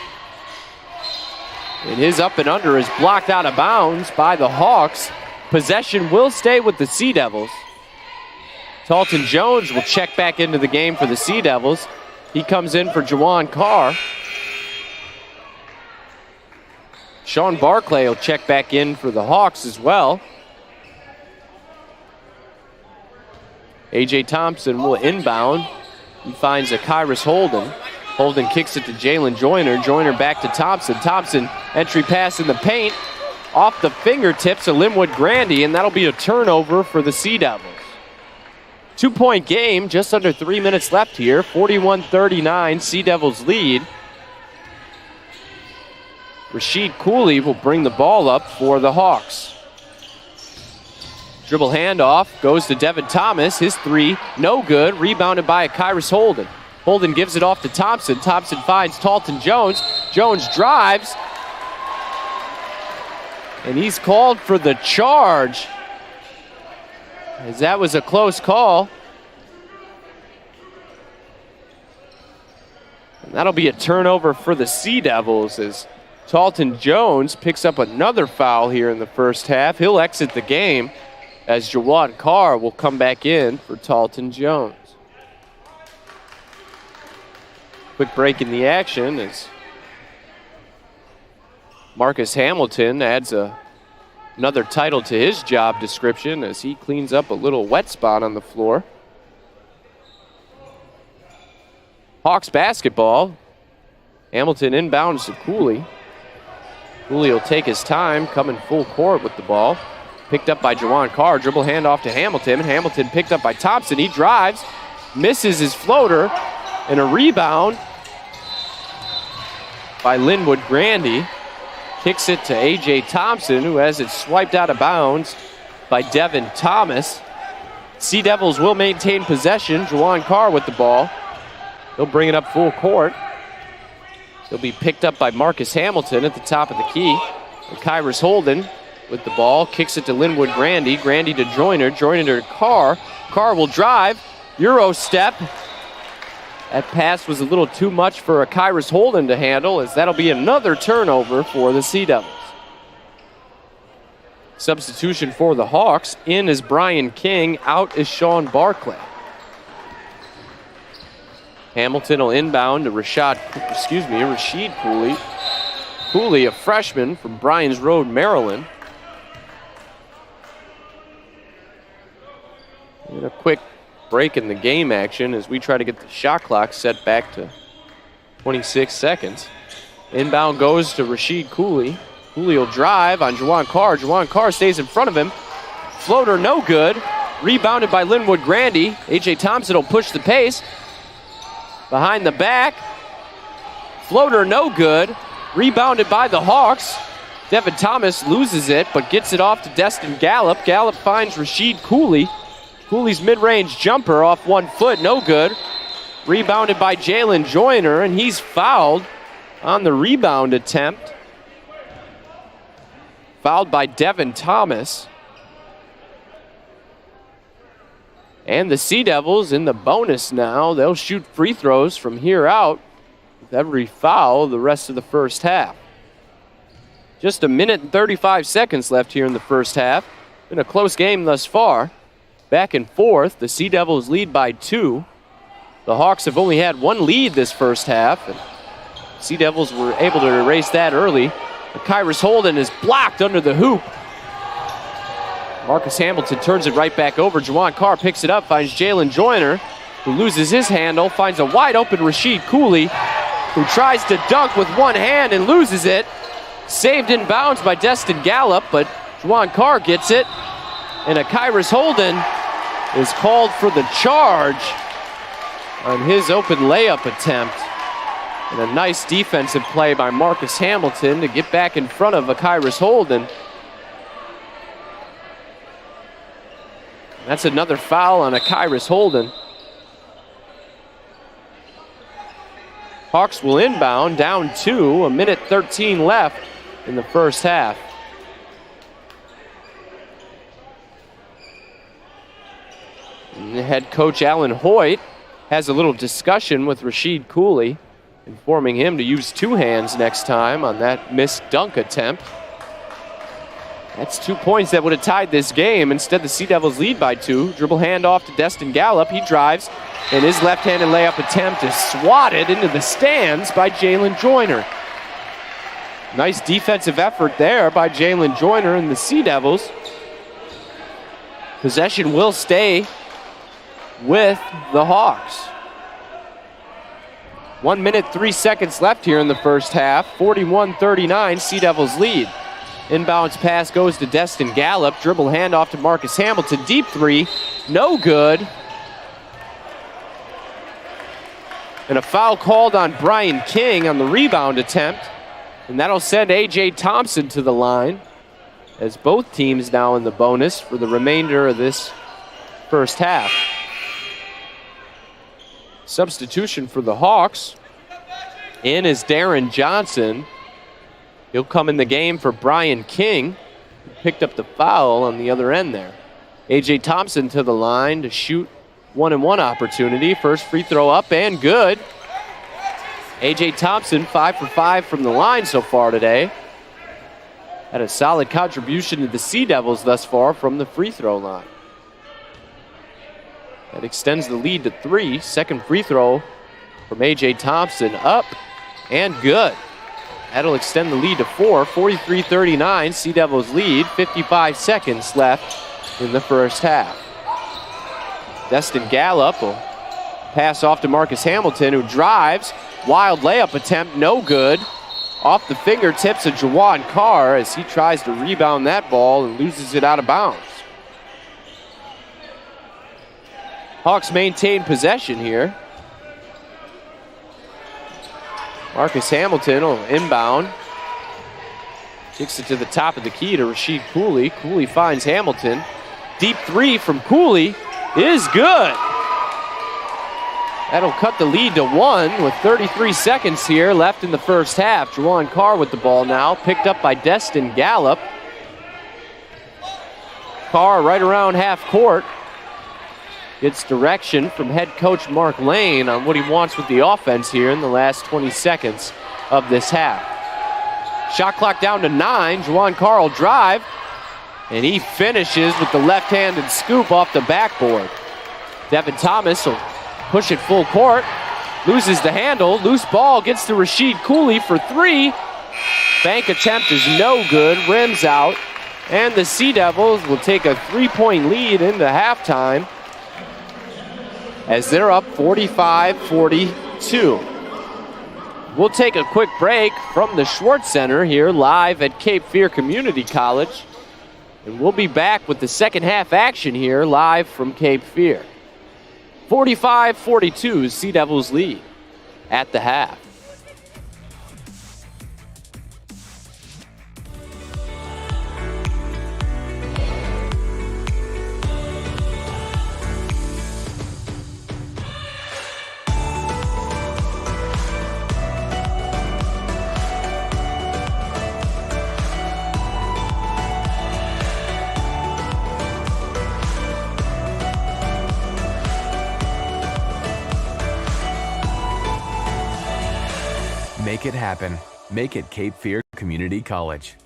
And his up and under is blocked out of bounds by the Hawks. Possession will stay with the Sea Devils. Talton Jones will check back into the game for the Sea Devils. He comes in for Jawan Carr. Sean Barclay will check back in for the Hawks as well. A.J. Thompson will inbound. He finds a Kyrus Holden. Holden kicks it to Jalen Joyner. Joyner back to Thompson. Thompson, entry pass in the paint. off the fingertips of Linwood Grandy, and that'll be a turnover for the Sea Devils. 2-point game, just under 3 minutes left here. 41-39, Sea Devils lead. Rashid Cooley will bring the ball up for the Hawks. Dribble handoff, goes to Devin Thomas. His three, no good. Rebounded by Kyrus Holden. Holden gives it off to Thompson. Thompson finds Talton Jones. Jones drives. And he's called for the charge, as that was a close call. And that'll be a turnover for the Sea Devils as Talton Jones picks up another foul here in the first half. He'll exit the game as Jawan Carr will come back in for Talton Jones. Quick break in the action as Marcus Hamilton adds another title to his job description as he cleans up a little wet spot on the floor. Hawks basketball. Hamilton inbounds to Cooley. Cooley will take his time, coming full court with the ball. Picked up by Jawan Carr. Dribble handoff to Hamilton. Hamilton picked up by Thompson. He drives, misses his floater, and a rebound by Linwood Grandy. Kicks it to A.J. Thompson, who has it swiped out of bounds by Devin Thomas. Sea Devils will maintain possession. Jawan Carr with the ball. He'll bring it up full court. He'll be picked up by Marcus Hamilton at the top of the key. And Kyrus Holden with the ball. Kicks it to Linwood Grandy. Grandy to Joyner. Joyner to Carr. Carr will drive. Euro step. That pass was a little too much for a Kyrus Holden to handle, as that'll be another turnover for the Sea Devils. Substitution for the Hawks. In is Brian King. Out is Sean Barclay. Hamilton will inbound to Rashid Cooley. Cooley, a freshman from Bryan's Road, Maryland. And a quick break in the game action as we try to get the shot clock set back to 26 seconds. Inbound goes to Rashid Cooley. Cooley will drive on Jawan Carr. Jawan Carr stays in front of him. Floater no good. Rebounded by Linwood Grandy. A.J. Thompson will push the pace. Behind the back. Floater no good. Rebounded by the Hawks. Devin Thomas loses it, but gets it off to Destin Gallup. Gallup finds Rashid Cooley. Cooley's mid-range jumper off 1 foot, no good. Rebounded by Jalen Joyner, and he's fouled on the rebound attempt. Fouled by Devin Thomas. And the Sea Devils in the bonus now. They'll shoot free throws from here out with every foul the rest of the first half. Just 1 minute and 35 seconds left here in the first half. Been a close game thus far. Back and forth, the Sea Devils lead by 2. The Hawks have only had 1 lead this first half, and Sea Devils were able to erase that early. But Kyrus Holden is blocked under the hoop. Marcus Hamilton turns it right back over. Jawan Carr picks it up, finds Jalen Joyner, who loses his handle, finds a wide open Rashid Cooley, who tries to dunk with one hand and loses it. Saved in bounds by Destin Gallup, but Jawan Carr gets it. And a Kyrus Holden is called for the charge on his open layup attempt. And a nice defensive play by Marcus Hamilton to get back in front of a Kyrus Holden. That's another foul on a Kyrus Holden. Hawks will inbound, down 2, 1 minute 13 left in the first half. And head coach Alan Hoyt has a little discussion with Rashid Cooley, informing him to use 2 hands next time on that missed dunk attempt. That's 2 points that would have tied this game. Instead, the Sea Devils lead by 2. Dribble handoff to Destin Gallup. He drives, and his left-handed layup attempt is swatted into the stands by Jalen Joyner. Nice defensive effort there by Jalen Joyner and the Sea Devils. Possession will stay with the Hawks. 1 minute, 3 seconds left here in the first half. 41-39, Sea Devils lead. Inbounds pass goes to Destin Gallup. Dribble handoff to Marcus Hamilton. Deep three, no good. And a foul called on Brian King on the rebound attempt. And that'll send A.J. Thompson to the line, as both teams now in the bonus for the remainder of this first half. Substitution for the Hawks. In is Darren Johnson. He'll come in the game for Brian King. He picked up the foul on the other end there. A.J. Thompson to the line to shoot 1-and-1 opportunity. First free throw up and good. A.J. Thompson 5 for 5 from the line so far today. Had a solid contribution to the Sea Devils thus far from the free throw line. That extends the lead to 3. Second free throw from A.J. Thompson up and good. That'll extend the lead to 4. 43-39, Sea Devils lead. 55 seconds left in the first half. Destin Gallup will pass off to Marcus Hamilton, who drives. Wild layup attempt, no good. Off the fingertips of Jawan Carr as he tries to rebound that ball and loses it out of bounds. Hawks maintain possession here. Marcus Hamilton will inbound. Kicks it to the top of the key to Rasheed Cooley. Cooley finds Hamilton. Deep three from Cooley is good. That'll cut the lead to 1 with 33 seconds here left in the first half. Jawan Carr with the ball now, picked up by Destin Gallup. Carr right around half court. Gets direction from head coach Mark Lane on what he wants with the offense here in the last 20 seconds of this half. Shot clock down to 9. Jawan Carr will drive, and he finishes with the left-handed scoop off the backboard. Devin Thomas will push it full court, loses the handle, loose ball, gets to Rasheed Cooley for 3. Bank attempt is no good, rims out, and the Sea Devils will take a 3-point lead into halftime as they're up 45-42. We'll take a quick break from the Schwartz Center here live at Cape Fear Community College, and we'll be back with the second half action here live from Cape Fear. 45-42, Sea Devils lead at the half. Make it happen. Make it Cape Fear Community College.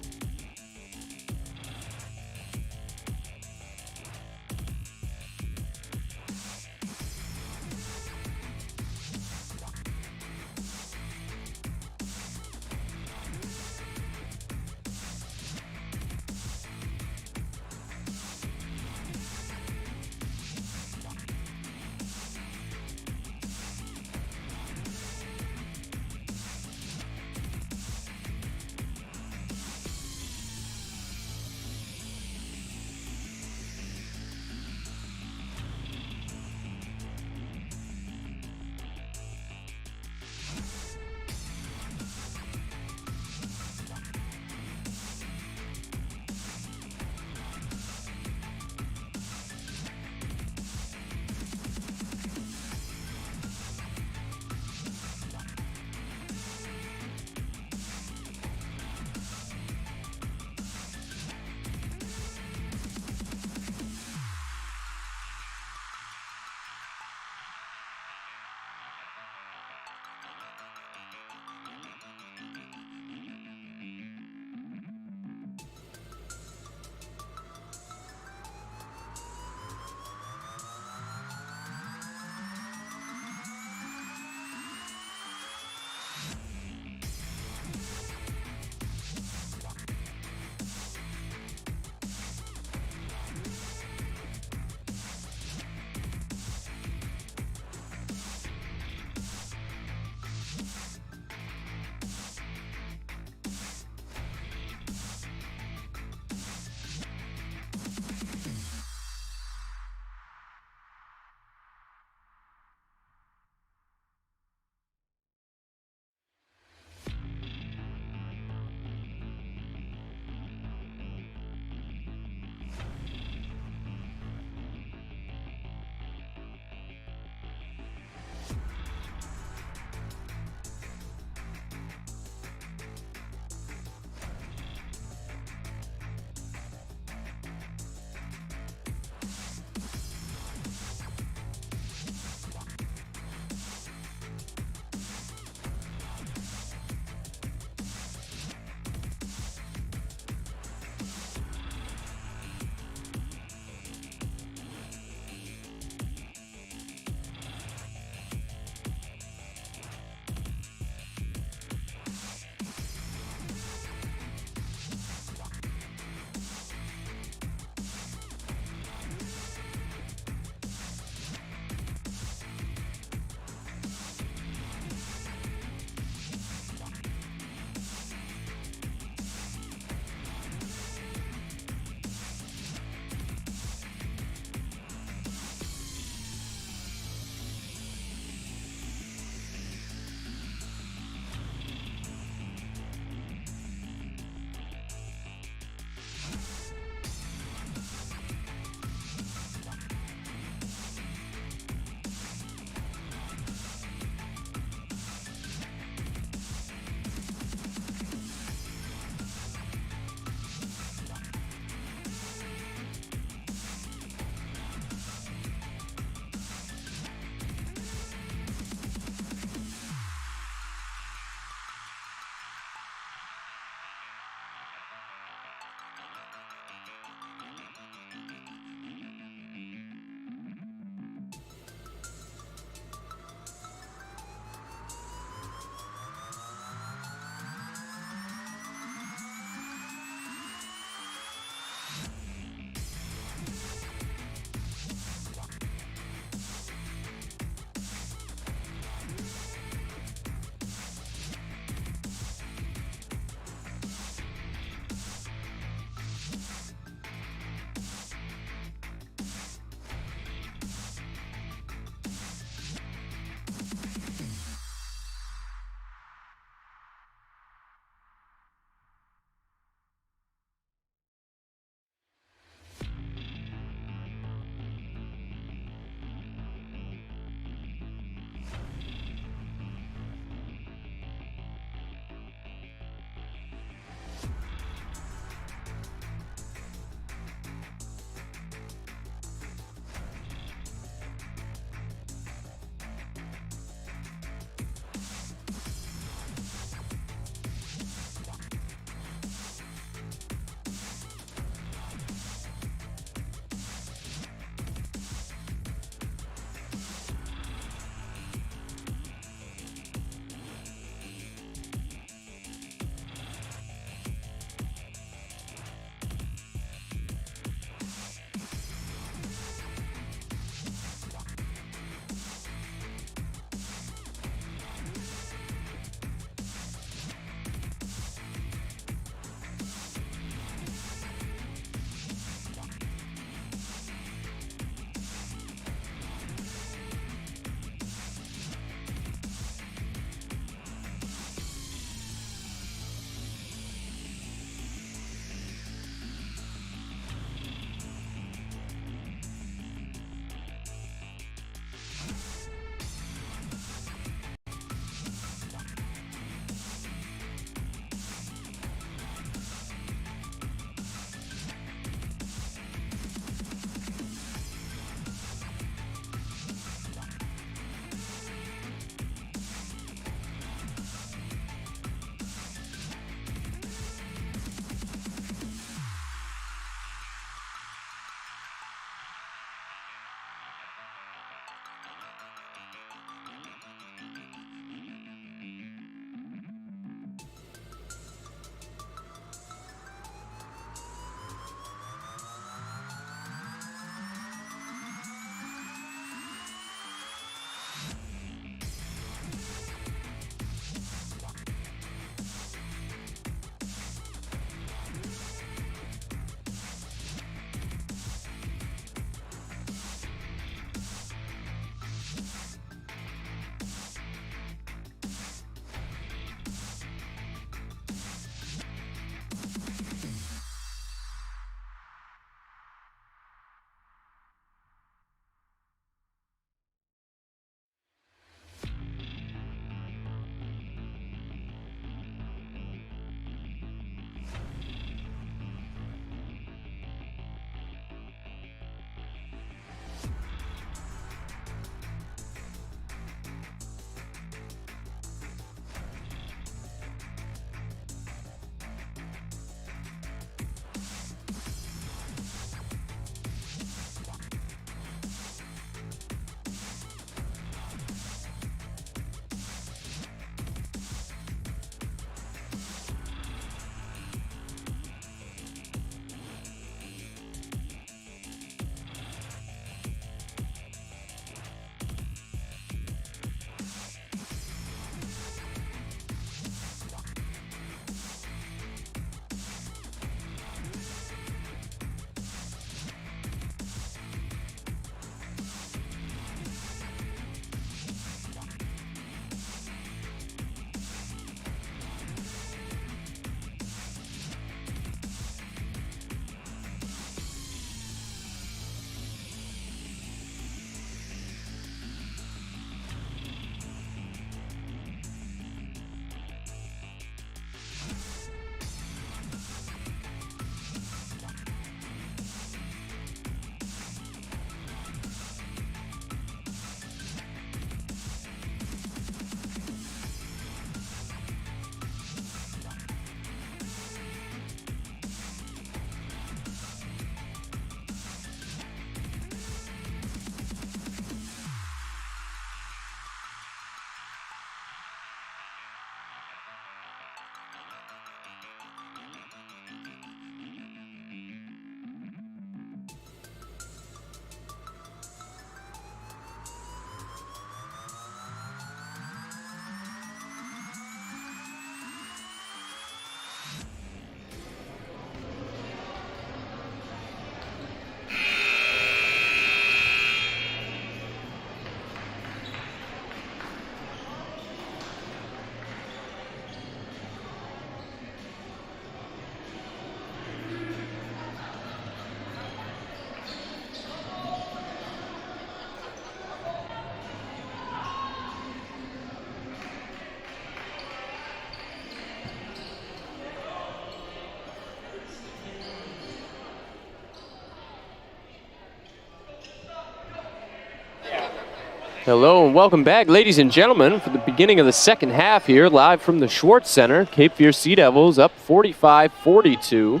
Hello and welcome back, ladies and gentlemen, for the beginning of the second half here, live from the Schwartz Center. Cape Fear Sea Devils up 45-42.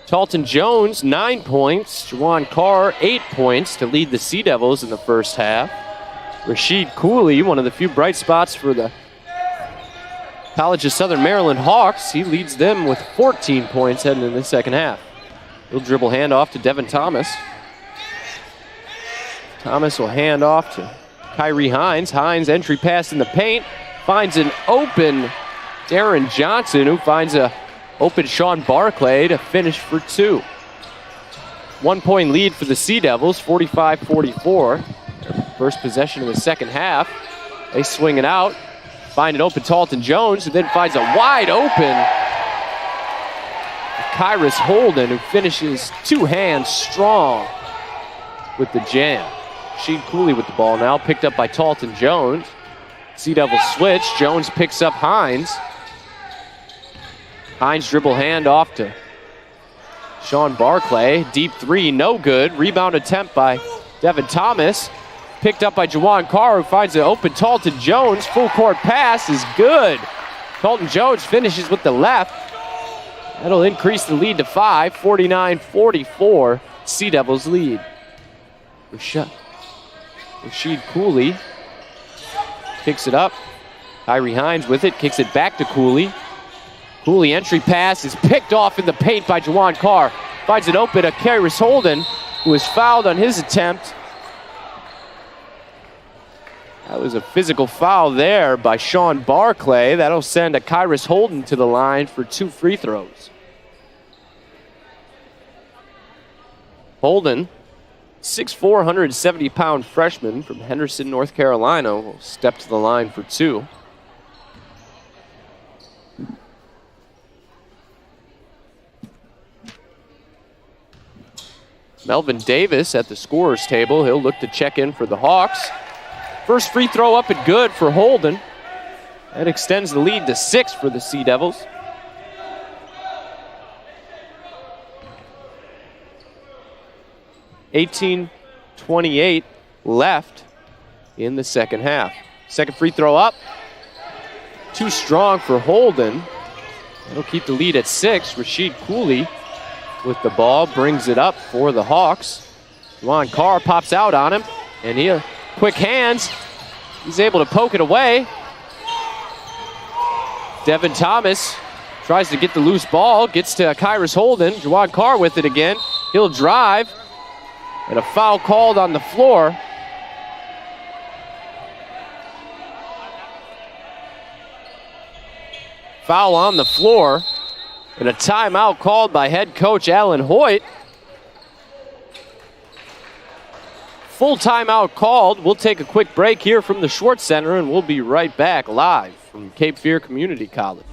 Talton Jones, 9 points. Juwan Carr, 8 points to lead the Sea Devils in the first half. Rashid Cooley, one of the few bright spots for the College of Southern Maryland Hawks. He leads them with 14 points heading into the second half. He'll dribble handoff to Devin Thomas. Thomas will hand off to Kyrie Hines. Hines entry pass in the paint. Finds an open Darren Johnson, who finds a open Sean Barclay to finish for 2. 1 point lead for the Sea Devils, 45-44. First possession of the second half. They swing it out. Find an open Talton Jones, who then finds a wide open Kyrus Holden, who finishes 2 hands strong with the jam. Rashid Cooley with the ball now, picked up by Talton Jones. Sea Devils switch. Jones picks up Hines. Hines dribble hand off to Sean Barclay. Deep 3, no good. Rebound attempt by Devin Thomas. Picked up by Juwan Carr, who finds an open Talton Jones. Full court pass is good. Talton Jones finishes with the left. That'll increase the lead to 5. 49-44. Sea Devils lead. Rashid Cooley picks it up. Kyrie Hines with it, kicks it back to Cooley. Cooley entry pass is picked off in the paint by Juwan Carr. Finds it open to Kyrus Holden, who was fouled on his attempt. That was a physical foul there by Sean Barclay. That'll send a Kyrus Holden to the line for 2 free throws. Holden, 6'4", 170-pound freshman from Henderson, North Carolina, will step to the line for 2. Melvin Davis at the scorer's table. He'll look to check in for the Hawks. First free throw up and good for Holden. That extends the lead to 6 for the Sea Devils. .28 left in the second half. Second free throw up. Too strong for Holden. That'll keep the lead at 6. Rashid Cooley with the ball brings it up for the Hawks. Juwan Carr pops out on him, and he quick hands. He's able to poke it away. Devin Thomas tries to get the loose ball, gets to Kyrus Holden. Juwan Carr with it again. He'll drive, and a foul called on the floor. Foul on the floor, and a timeout called by head coach Alan Hoyt. Full timeout called. We'll take a quick break here from the Schwartz Center, and we'll be right back live from Cape Fear Community College.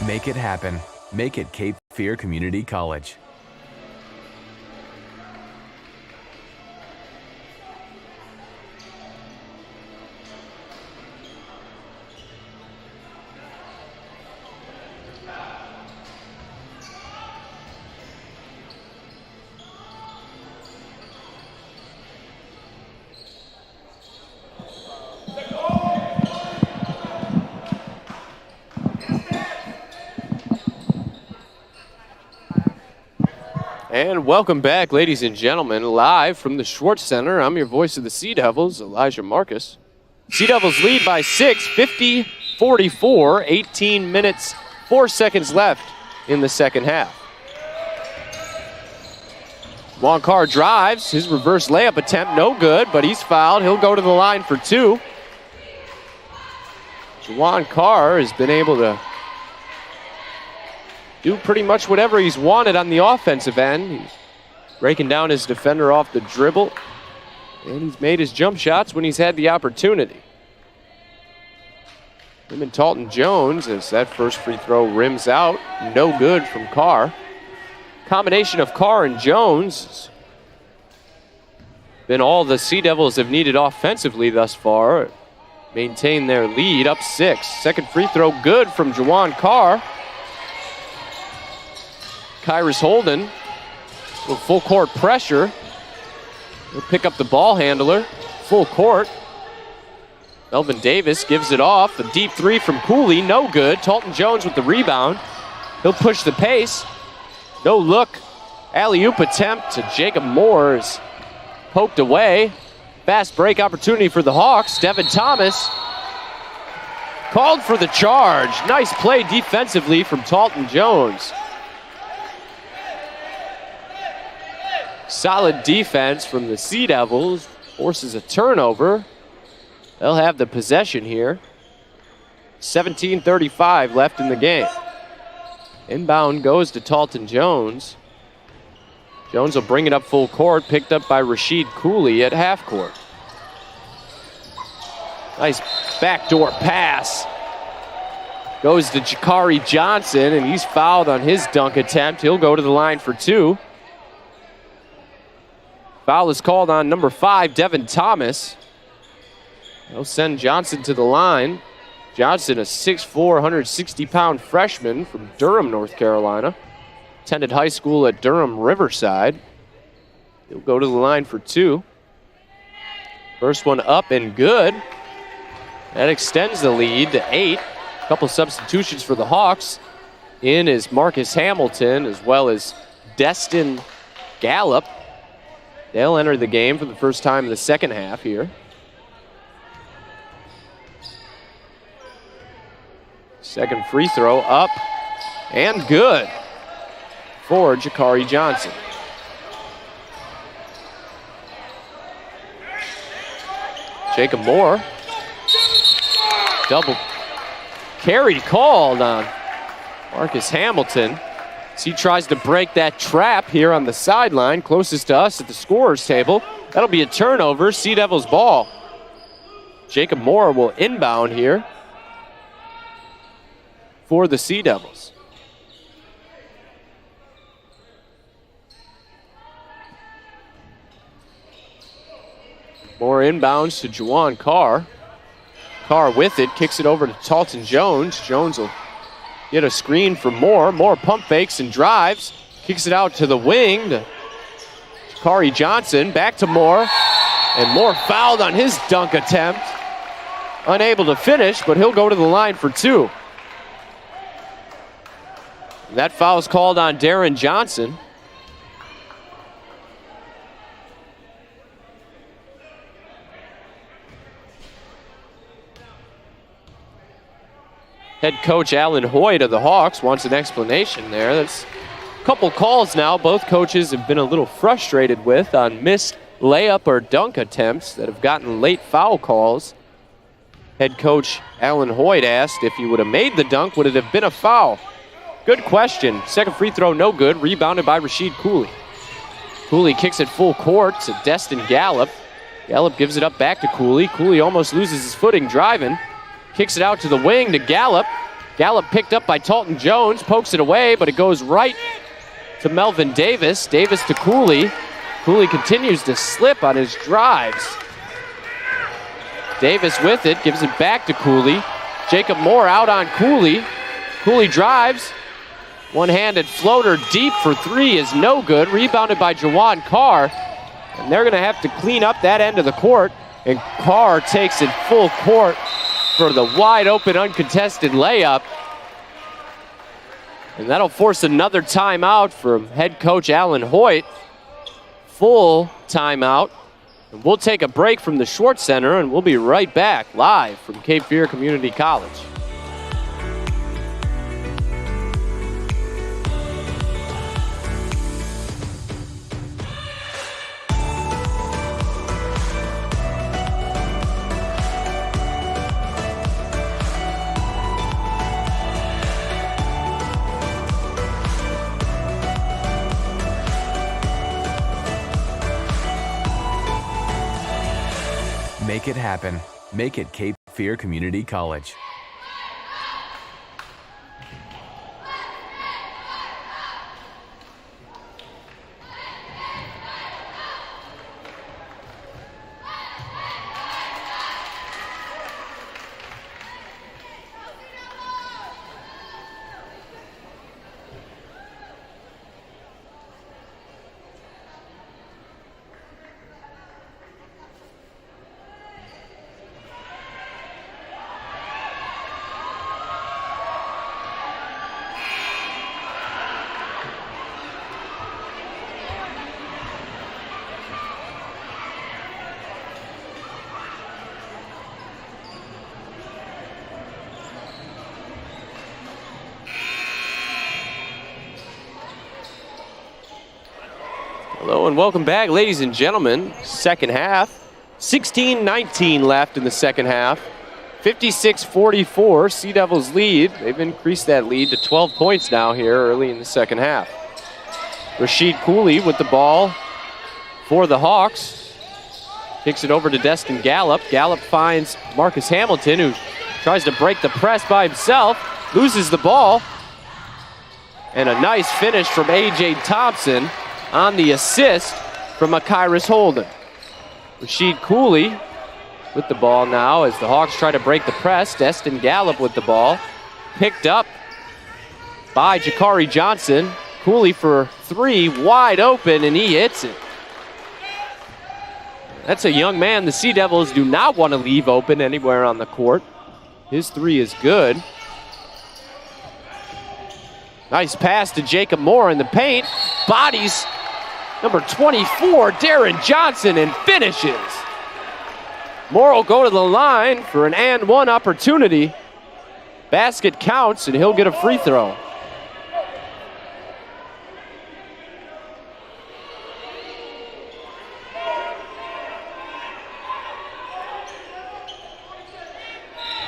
Make it happen. Make it Cape Fear Community College. And welcome back, ladies and gentlemen, live from the Schwartz Center. I'm your voice of the Sea Devils, Elijah Marcus. Sea Devils lead by 6, 50-44, 18 minutes, 4 seconds left in the second half. Juwan Carr drives, his reverse layup attempt, no good, but he's fouled. He'll go to the line for 2. Juwan Carr has been able to do pretty much whatever he's wanted on the offensive end. He's breaking down his defender off the dribble, and he's made his jump shots when he's had the opportunity. Him and Talton Jones as that first free throw rims out. No good from Carr. Combination of Carr and Jones been all the Sea Devils have needed offensively thus far. Maintain their lead, up 6. Second free throw good from Juwan Carr. Kyrus Holden with full court pressure. He'll pick up the ball handler, full court. Melvin Davis gives it off. A deep three from Cooley, no good. Talton Jones with the rebound. He'll push the pace. No look. Alley-oop attempt to Jacob Moore is poked away. Fast break opportunity for the Hawks. Devin Thomas called for the charge. Nice play defensively from Talton Jones. Solid defense from the Sea Devils. Forces a turnover. They'll have the possession here. 17:35 left in the game. Inbound goes to Talton Jones. Jones will bring it up full court, picked up by Rasheed Cooley at half court. Nice backdoor pass. Goes to Jakari Johnson, and he's fouled on his dunk attempt. He'll go to the line for 2. Foul is called on number 5, Devin Thomas. They'll send Johnson to the line. Johnson, a 6'4", 160-pound freshman from Durham, North Carolina. Attended high school at Durham Riverside. He'll go to the line for 2. First one up and good. That extends the lead to 8. A couple substitutions for the Hawks. In is Marcus Hamilton as well as Destin Gallup. They'll enter the game for the first time in the second half here. Second free throw up and good for Jakari Johnson. Jacob Moore. Double carry called on Marcus Hamilton as he tries to break that trap here on the sideline, closest to us at the scorer's table. That'll be a turnover, Sea Devils ball. Jacob Moore will inbound here for the Sea Devils. Moore inbounds to Juwan Carr. Carr with it, kicks it over to Talton Jones. Jones will get a screen from Moore. Moore pump fakes and drives. Kicks it out to the wing to Jakari Johnson. Back to Moore. And Moore fouled on his dunk attempt. Unable to finish, but he'll go to the line for 2. That foul is called on Darren Johnson. Head coach Alan Hoyt of the Hawks wants an explanation there. That's a couple calls now both coaches have been a little frustrated with on missed layup or dunk attempts that have gotten late foul calls. Head coach Alan Hoyt asked if he would have made the dunk, would it have been a foul? Good question. Second free throw, no good. Rebounded by Rasheed Cooley. Cooley kicks it full court to Destin Gallup. Gallup gives it up back to Cooley. Cooley almost loses his footing driving. Kicks it out to the wing to Gallup. Gallup picked up by Talton Jones. Pokes it away, but it goes right to Melvin Davis. Davis to Cooley. Cooley continues to slip on his drives. Davis with it, gives it back to Cooley. Jacob Moore out on Cooley. Cooley drives. One-handed floater deep for 3 is no good. Rebounded by Juwan Carr. And they're going to have to clean up that end of the court. And Carr takes it full court for the wide open uncontested layup. And that'll force another timeout from head coach Alan Hoyt. Full timeout. And we'll take a break from the Schwartz Center and we'll be right back live from Cape Fear Community College. Make it happen. Make it Cape Fear Community College. Hello and welcome back, ladies and gentlemen. Second half. 16-19 left in the second half. 56-44, Sea Devils lead. They've increased that lead to 12 points now here early in the second half. Rashid Cooley with the ball for the Hawks. Kicks it over to Destin Gallup. Gallup finds Marcus Hamilton, who tries to break the press by himself. Loses the ball. And a nice finish from A.J. Thompson on the assist from Akyrus Holden. Rashid Cooley with the ball now as the Hawks try to break the press. Destin Gallup with the ball. Picked up by Jakari Johnson. Cooley for three, wide open, and he hits it. That's a young man the Sea Devils do not want to leave open anywhere on the court. His three is good. Nice pass to Jacob Moore in the paint. Bodies number 24, Darren Johnson, and finishes. Moore will go to the line for an and one opportunity. Basket counts, and he'll get a free throw.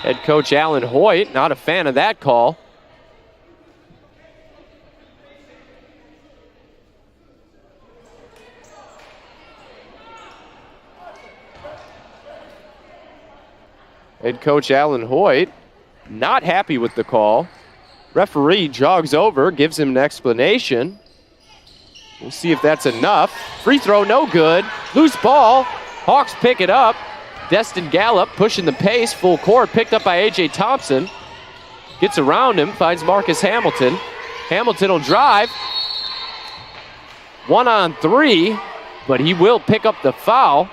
Head coach Alan Hoyt, not a fan of that call. Head coach Alan Hoyt not happy with the call. Referee jogs over, gives him an explanation. We'll see if that's enough. Free throw, no good. Loose ball. Hawks pick it up. Destin Gallup pushing the pace, full court, picked up by A.J. Thompson. Gets around him, finds Marcus Hamilton. Hamilton will drive. 1-on-3, but he will pick up the foul.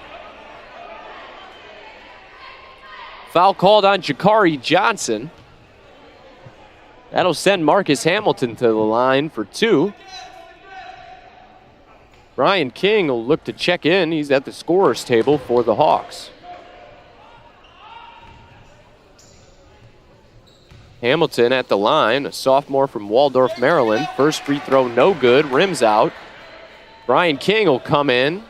Foul called on Jakari Johnson. That'll send Marcus Hamilton to the line for two. Brian King will look to check in. He's at the scorer's table for the Hawks. Hamilton at the line, a sophomore from Waldorf, Maryland. First free throw, no good, rims out. Brian King will come in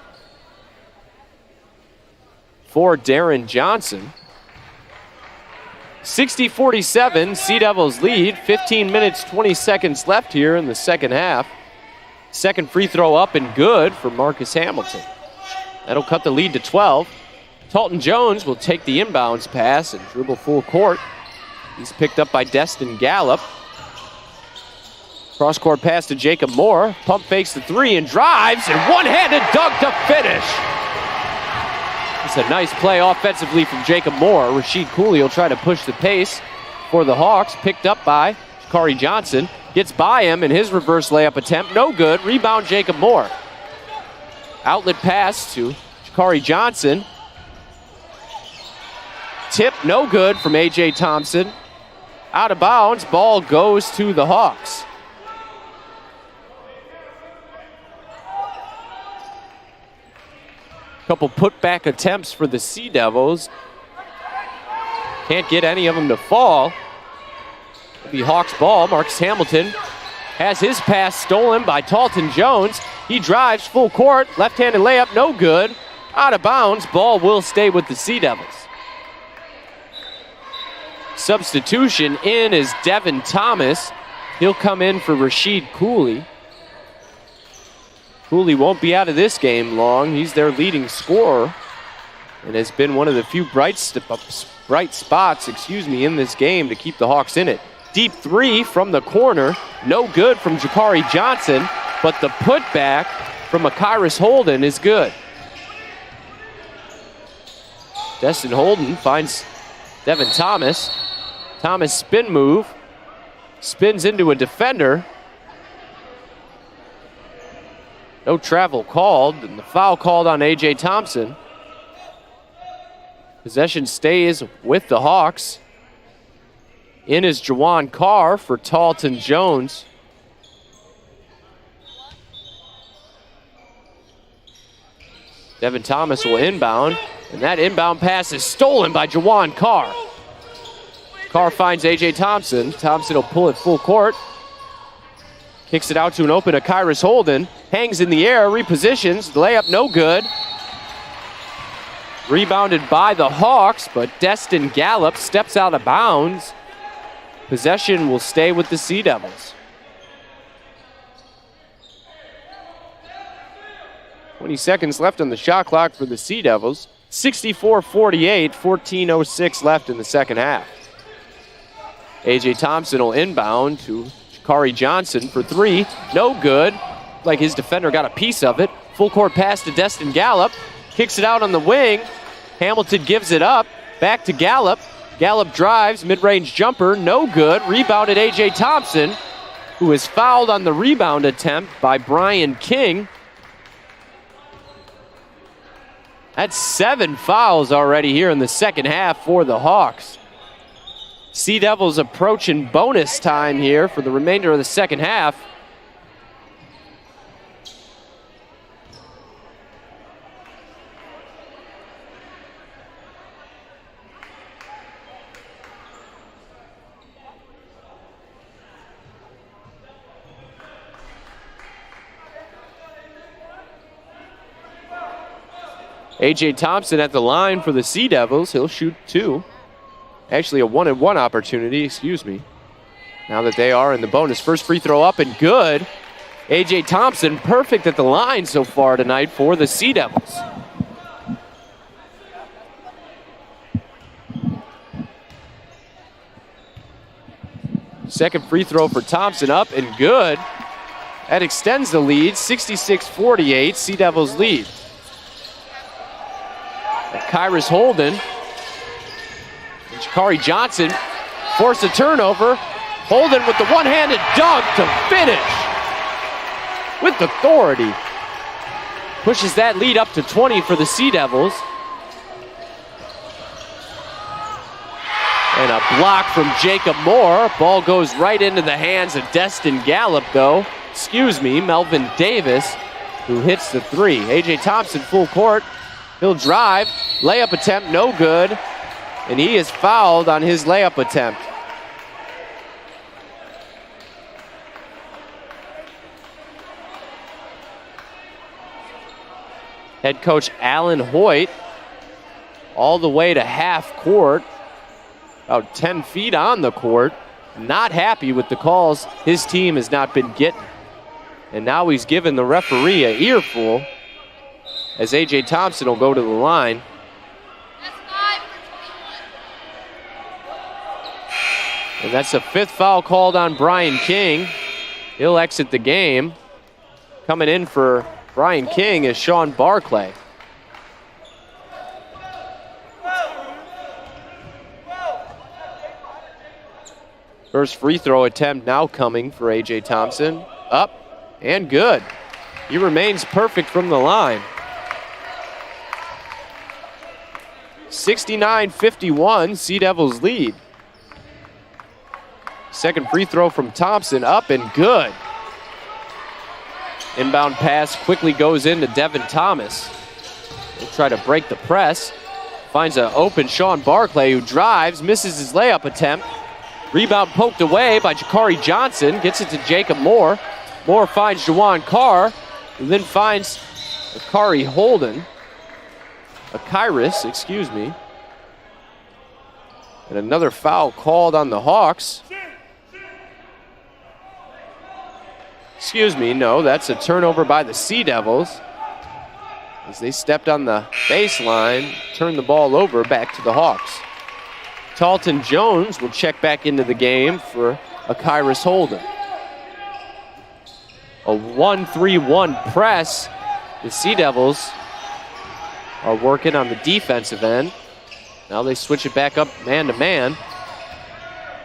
for Darren Johnson. 60-47, Sea Devils lead. 15 minutes, 20 seconds left here in the second half. Second free throw up and good for Marcus Hamilton. That'll cut the lead to 12. Talton Jones will take the inbounds pass and dribble full court. He's picked up by Destin Gallup. Cross-court pass to Jacob Moore. Pump fakes the three and drives, and one-handed dunk to finish. It's a nice play offensively from Jacob Moore. Rashid Cooley will try to push the pace for the Hawks. Picked up by Jakari Johnson. Gets by him in his reverse layup attempt. No good. Rebound Jacob Moore. Outlet pass to Jakari Johnson. Tip no good from A.J. Thompson. Out of bounds. Ball goes to the Hawks. Couple putback attempts for the Sea Devils. Can't get any of them to fall. It'll be Hawks ball. Marcus Hamilton has his pass stolen by Talton Jones. He drives full court. Left-handed layup, no good. Out of bounds. Ball will stay with the Sea Devils. Substitution in is Devin Thomas. He'll come in for Rashid Cooley. Cooley won't be out of this game long. He's their leading scorer and has been one of the few bright spots in this game to keep the Hawks in it. Deep three from the corner. No good from Jakari Johnson, but the putback from Akyrus Holden is good. Destin Holden finds Devin Thomas. Thomas spin move. Spins into a defender. No travel called, and the foul called on A.J. Thompson. Possession stays with the Hawks. In is Jawan Carr for Talton Jones. Devin Thomas will inbound, and that inbound pass is stolen by Jawan Carr. Carr finds A.J. Thompson. Thompson will pull it full court. Kicks it out to an open Akyrus Holden. Hangs in the air, repositions. Layup no good. Rebounded by the Hawks, but Destin Gallup steps out of bounds. Possession will stay with the Sea Devils. 20 seconds left on the shot clock for the Sea Devils. 64-48, 14:06 left in the second half. A.J. Thompson will inbound to Shakari Johnson for three. No good. Like his defender got a piece of it. Full court pass to Destin Gallup. Kicks it out on the wing. Hamilton gives it up. Back to Gallup. Gallup drives. Mid-range jumper. No good. Rebounded A.J. Thompson, who is fouled on the rebound attempt by Brian King. That's 7 fouls already here in the second half for the Hawks. Sea Devils approaching bonus time here for the remainder of the second half. A.J. Thompson at the line for the Sea Devils. He'll shoot two. Actually, a 1-and-1 opportunity, excuse me. Now that they are in the bonus. First free throw up and good. A.J. Thompson perfect at the line so far tonight for the Sea Devils. Second free throw for Thompson up and good. That extends the lead, 66-48, Sea Devils lead. Akyrus Holden. And Shakari Johnson forced a turnover. Holden with the one-handed dunk to finish with authority. Pushes that lead up to 20 for the Sea Devils. And a block from Jacob Moore. Ball goes right into the hands of Destin Gallup, though. Excuse me, Melvin Davis, who hits the three. A.J. Thompson full court. He'll drive. Layup attempt, no good. And he is fouled on his layup attempt. Head coach Alan Hoyt all the way to half court. About 10 feet on the court. Not happy with the calls his team has not been getting. And now he's given the referee an earful as A.J. Thompson will go to the line. And that's a fifth foul called on Brian King. He'll exit the game. Coming in for Brian King is Sean Barclay. First free throw attempt now coming for A.J. Thompson. Up and good. He remains perfect from the line. 69-51, Sea Devils lead. Second free throw from Thompson, up and good. Inbound pass quickly goes into Devin Thomas. He'll try to break the press. Finds an open Sean Barclay who drives, misses his layup attempt. Rebound poked away by Shakari Johnson, gets it to Jacob Moore. Moore finds Jawan Carr, and then finds Akari Holden. Akyrus, excuse me. And another foul called on the Hawks. Excuse me, no, that's a turnover by the Sea Devils. As they stepped on the baseline, turned the ball over back to the Hawks. Talton Jones will check back into the game for Akyrus Holden. A 1-3-1 press. The Sea Devils are working on the defensive end. Now they switch it back up man-to-man.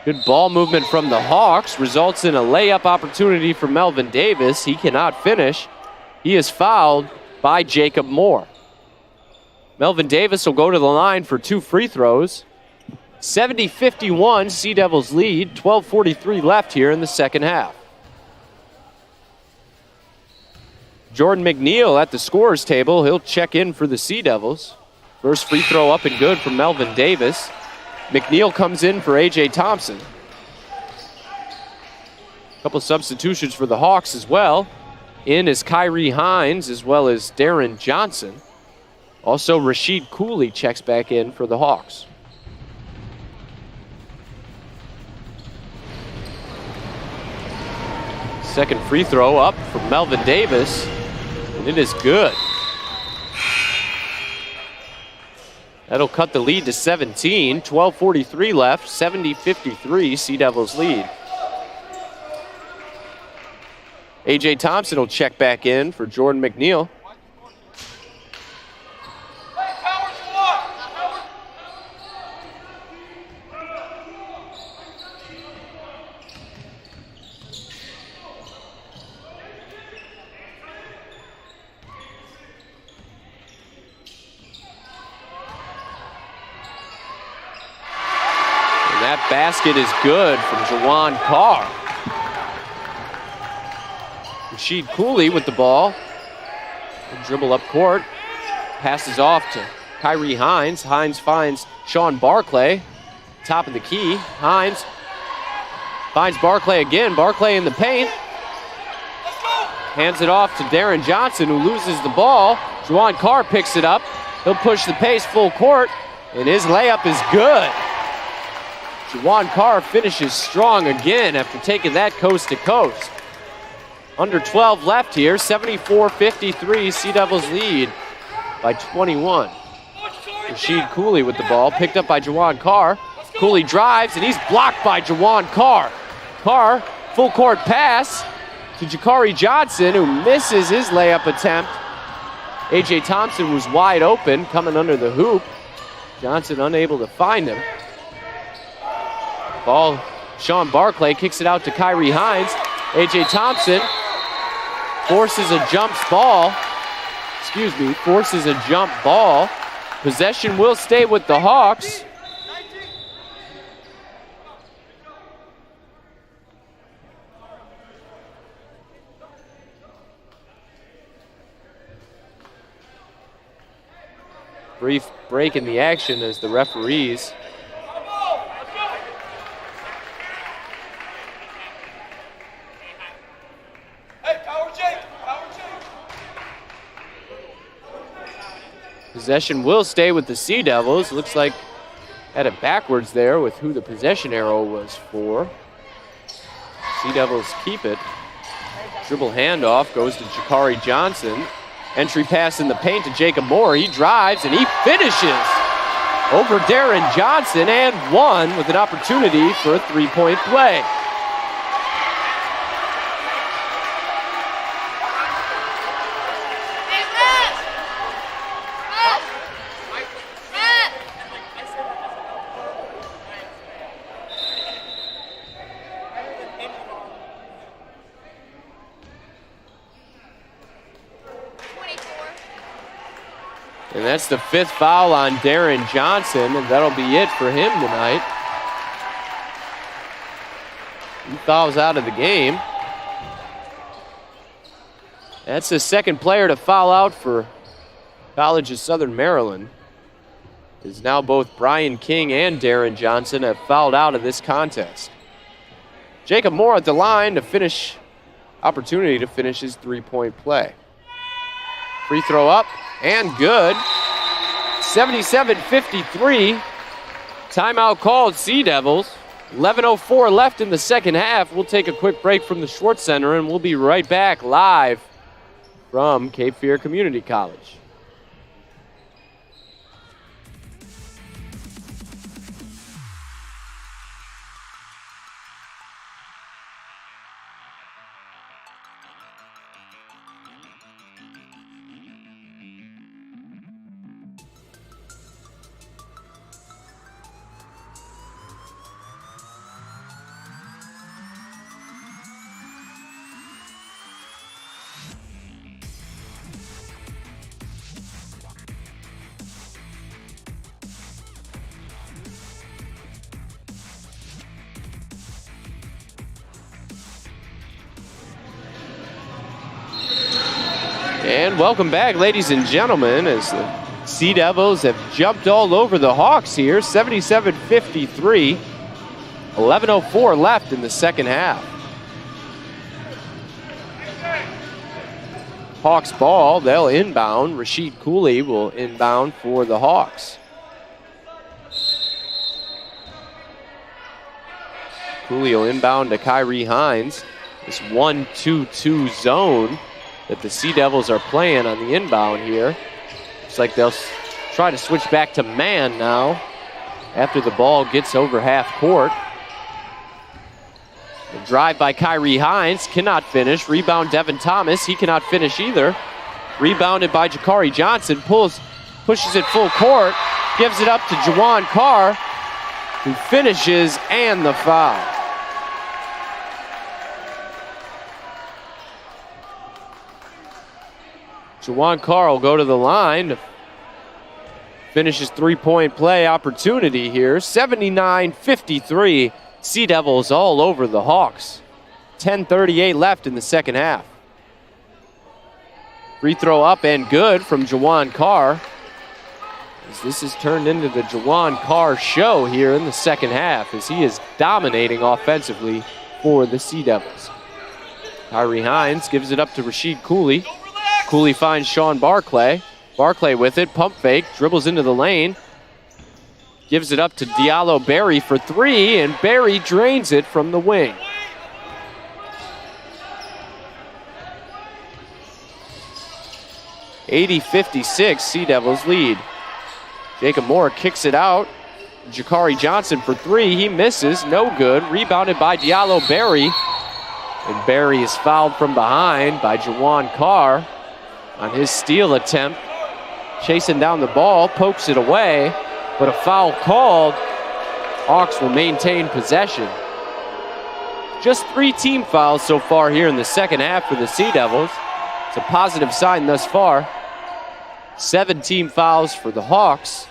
Good ball movement from the Hawks results in a layup opportunity for Melvin Davis. He cannot finish. He is fouled by Jacob Moore. Melvin Davis will go to the line for two free throws. 70-51, Sea Devils lead. 12:43 left here in the second half. Jordan McNeil at the scorer's table. He'll check in for the Sea Devils. First free throw up and good from Melvin Davis. McNeil comes in for A.J. Thompson. Couple substitutions for the Hawks as well. In is Kyrie Hines as well as Darren Johnson. Also, Rashid Cooley checks back in for the Hawks. Second free throw up from Melvin Davis, and it is good. That'll cut the lead to 17. 12:43 left, 70-53, Sea Devils lead. A.J. Thompson will check back in for Jordan McNeil. That basket is good from Jawan Carr. Rashid Cooley with the ball. Dribble up court. Passes off to Kyrie Hines. Hines finds Sean Barclay. Top of the key. Hines finds Barclay again. Barclay in the paint. Hands it off to Darren Johnson, who loses the ball. Jawan Carr picks it up. He'll push the pace full court, and his layup is good. Jawan Carr finishes strong again after taking that coast to coast. Under 12 left here, 74-53, Sea Devils lead by 21. Rashid Cooley with the ball, picked up by Jawan Carr. Cooley drives, and he's blocked by Jawan Carr. Carr, full court pass to Jakari Johnson, who misses his layup attempt. A.J. Thompson was wide open, coming under the hoop. Johnson unable to find him. Ball, Sean Barclay kicks it out to Kyrie Hines. A.J. Thompson forces a jump ball. Forces a jump ball. Possession will stay with the Hawks. Brief break in the action as the referees possession will stay with the Sea Devils. Looks like had it backwards there with who the possession arrow was for. Sea Devils keep it. Dribble handoff goes to Jakari Johnson. Entry pass in the paint to Jacob Moore. He drives and he finishes over Darren Johnson and one with an opportunity for a three-point play. And that's the fifth foul on Darren Johnson, and that'll be it for him tonight. He fouls out of the game. That's the second player to foul out for College of Southern Maryland. Is now both Brian King and Darren Johnson have fouled out of this contest. Jacob Moore at the line to finish, opportunity to finish his three-point play. Free throw up and good. 77-53. Timeout called, Sea Devils. 11:04 left in the second half. We'll take a quick break from the Schwartz Center and we'll be right back live from Cape Fear Community College. And welcome back, ladies and gentlemen, as the Sea Devils have jumped all over the Hawks here. 77-53. 11:04 left in the second half. Hawks ball. They'll inbound. Rashid Cooley will inbound for the Hawks. Cooley will inbound to Kyrie Hines. This 1-2-2 zone that the Sea Devils are playing on the inbound here. Looks like they'll try to switch back to man now after the ball gets over half court. The drive by Kyrie Hines, cannot finish. Rebound Devin Thomas, he cannot finish either. Rebounded by Jakari Johnson, pushes it full court, gives it up to Jawan Carr, who finishes, and the foul. Jawan Carr will go to the line to finish his three-point play opportunity here. 79-53. Sea Devils all over the Hawks. 10:38 left in the second half. Free throw up and good from Jawan Carr. As this has turned into the Jawan Carr show here in the second half, as he is dominating offensively for the Sea Devils. Kyrie Hines gives it up to Rashid Cooley. Cooley finds Sean Barclay. Barclay with it, pump fake, dribbles into the lane. Gives it up to Diallo Berry for three, and Berry drains it from the wing. (80-56) Sea Devils lead. Jacob Moore kicks it out. Jakari Johnson for three, he misses, no good. Rebounded by Diallo Berry. And Berry is fouled from behind by Jawan Carr on his steal attempt. Chasing down the ball, pokes it away. But a foul called. Hawks will maintain possession. Just 3 team fouls so far here in the second half for the Sea Devils. It's a positive sign thus far. 7 team fouls for the Hawks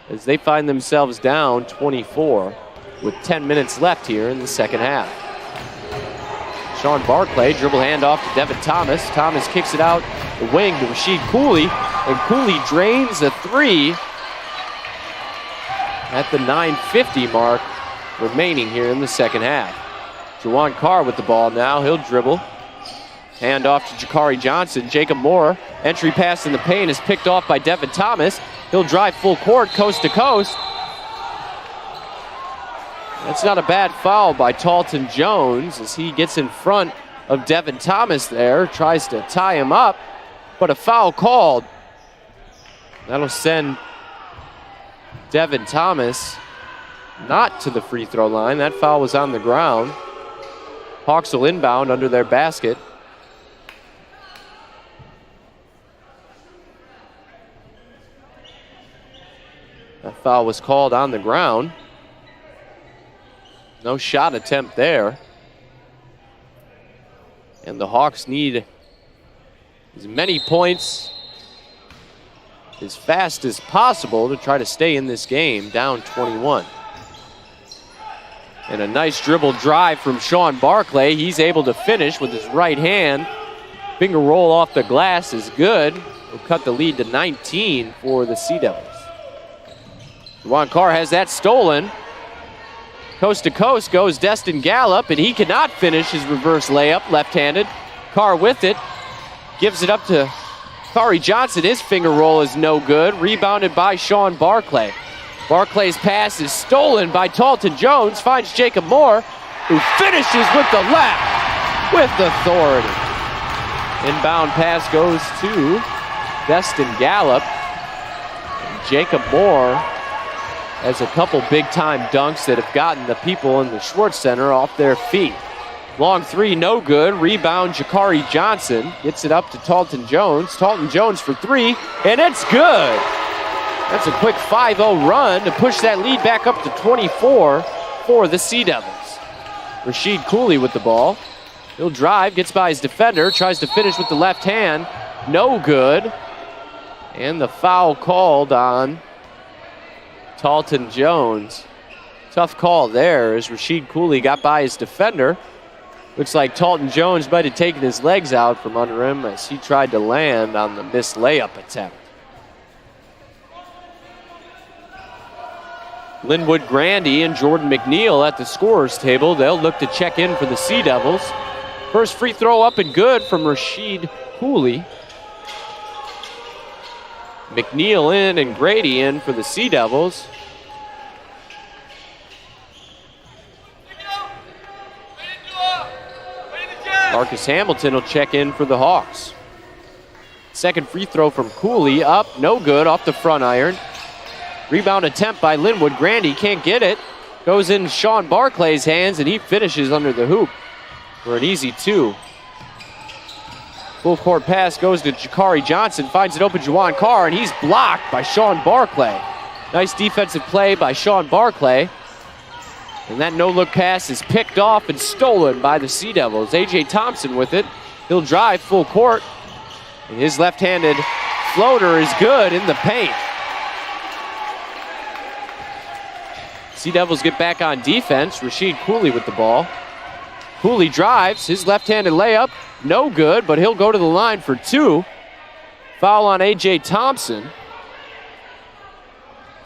as they find themselves down 24 with 10 minutes left here in the second half. Sean Barclay, dribble handoff to Devin Thomas. Thomas kicks it out the wing to Rashid Cooley, and Cooley drains a three at the 9:50 mark remaining here in the second half. Jawan Carr with the ball now. He'll dribble. Hand off to Jakari Johnson. Jacob Moore, entry pass in the paint is picked off by Devin Thomas. He'll drive full court, coast to coast. That's not a bad foul by Talton Jones as he gets in front of Devin Thomas there, tries to tie him up, but a foul called. That'll send Devin Thomas not to the free throw line. That foul was on the ground. Hawks will inbound under their basket. That foul was called on the ground. No shot attempt there. And the Hawks need as many points as fast as possible to try to stay in this game, down 21. And a nice dribble drive from Sean Barclay. He's able to finish with his right hand. Finger roll off the glass is good. Will cut the lead to 19 for the Sea Devils. Jawan Carr has that stolen. Coast to coast goes Destin Gallup, and he cannot finish his reverse layup left-handed. Carr with it. Gives it up to Kari Johnson. His finger roll is no good. Rebounded by Sean Barclay. Barclay's pass is stolen by Talton Jones. Finds Jacob Moore, who finishes with the left with authority. Inbound pass goes to Destin Gallup. And Jacob Moore has a couple big-time dunks that have gotten the people in the Schwartz Center off their feet. Long three, no good. Rebound, Jakari Johnson. Gets it up to Talton Jones. Talton Jones for three, and it's good. That's a quick 5-0 run to push that lead back up to 24 for the Sea Devils. Rashid Cooley with the ball. He'll drive, gets by his defender, tries to finish with the left hand. No good. And the foul called on Talton Jones. Tough call there as Rashid Cooley got by his defender. Looks like Talton Jones might have taken his legs out from under him as he tried to land on the missed layup attempt. Linwood Grandy and Jordan McNeil at the scorer's table. They'll look to check in for the Sea Devils. First free throw up and good from Rashid Cooley. McNeil in and Grady in for the Sea Devils. Marcus Hamilton will check in for the Hawks. Second free throw from Cooley, up, no good, off the front iron. Rebound attempt by Linwood. Grandy can't get it. Goes in Sean Barclay's hands, and he finishes under the hoop for an easy 2. Full court pass goes to Jakari Johnson, finds it open Juwan Carr, and he's blocked by Sean Barclay. Nice defensive play by Sean Barclay. And that no-look pass is picked off and stolen by the Sea Devils. A.J. Thompson with it. He'll drive full court. And his left-handed floater is good in the paint. Sea Devils get back on defense. Rasheed Cooley with the ball. Cooley drives. His left-handed layup, no good, but he'll go to the line for 2. Foul on A.J. Thompson.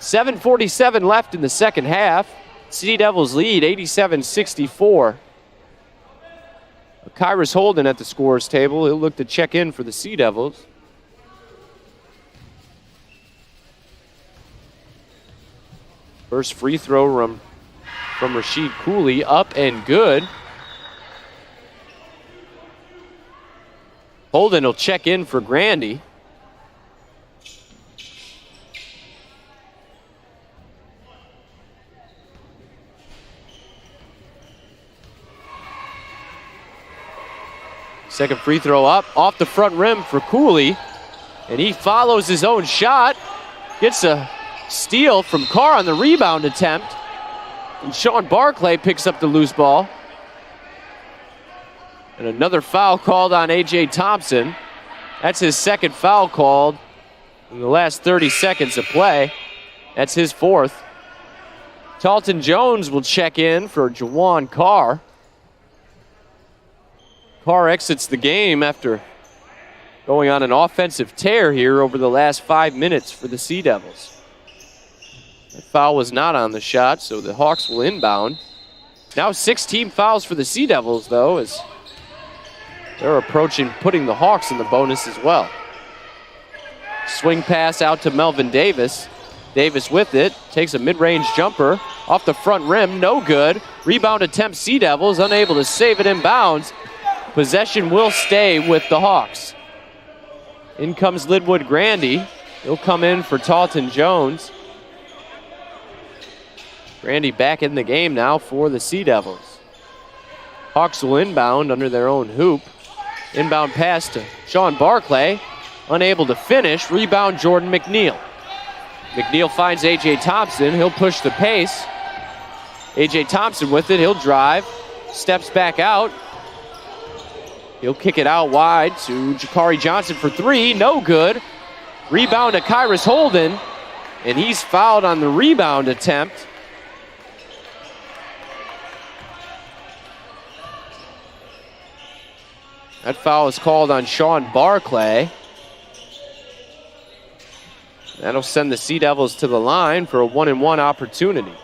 7:47 left in the second half. Sea Devils lead 87-64. Kyrus Holden at the scorer's table. He'll look to check in for the Sea Devils. First free throw from Rasheed Cooley, up and good. Holden will check in for Grandy. Second free throw up, off the front rim for Cooley. And he follows his own shot. Gets a steal from Carr on the rebound attempt. And Sean Barclay picks up the loose ball. And another foul called on A.J. Thompson. That's his second foul called in the last 30 seconds of play. That's his 4th. Talton Jones will check in for Juwan Carr. Carr exits the game after going on an offensive tear here over the last 5 minutes for the Sea Devils. That foul was not on the shot, so the Hawks will inbound. Now 16 fouls for the Sea Devils, though, as they're approaching putting the Hawks in the bonus as well. Swing pass out to Melvin Davis. Davis with it, takes a mid-range jumper off the front rim, no good. Rebound attempt, Sea Devils unable to save it inbounds. Possession will stay with the Hawks. In comes Linwood Grandy. He'll come in for Talton Jones. Grandy back in the game now for the Sea Devils. Hawks will inbound under their own hoop. Inbound pass to Sean Barclay. Unable to finish. Rebound Jordan McNeil. McNeil finds A.J. Thompson. He'll push the pace. A.J. Thompson with it. He'll drive. Steps back out. He'll kick it out wide to Jakari Johnson for 3. No good. Rebound to Kyrus Holden. And he's fouled on the rebound attempt. That foul is called on Sean Barclay. That'll send the Sea Devils to the line for a 1-and-1 opportunity.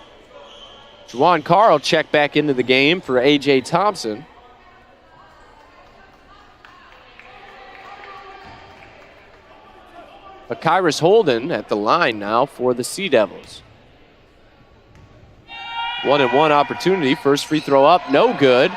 Juwan Carr will check back into the game for A.J. Thompson. Kyrus Holden at the line now for the Sea Devils. 1-and-1 opportunity. First free throw up, no good.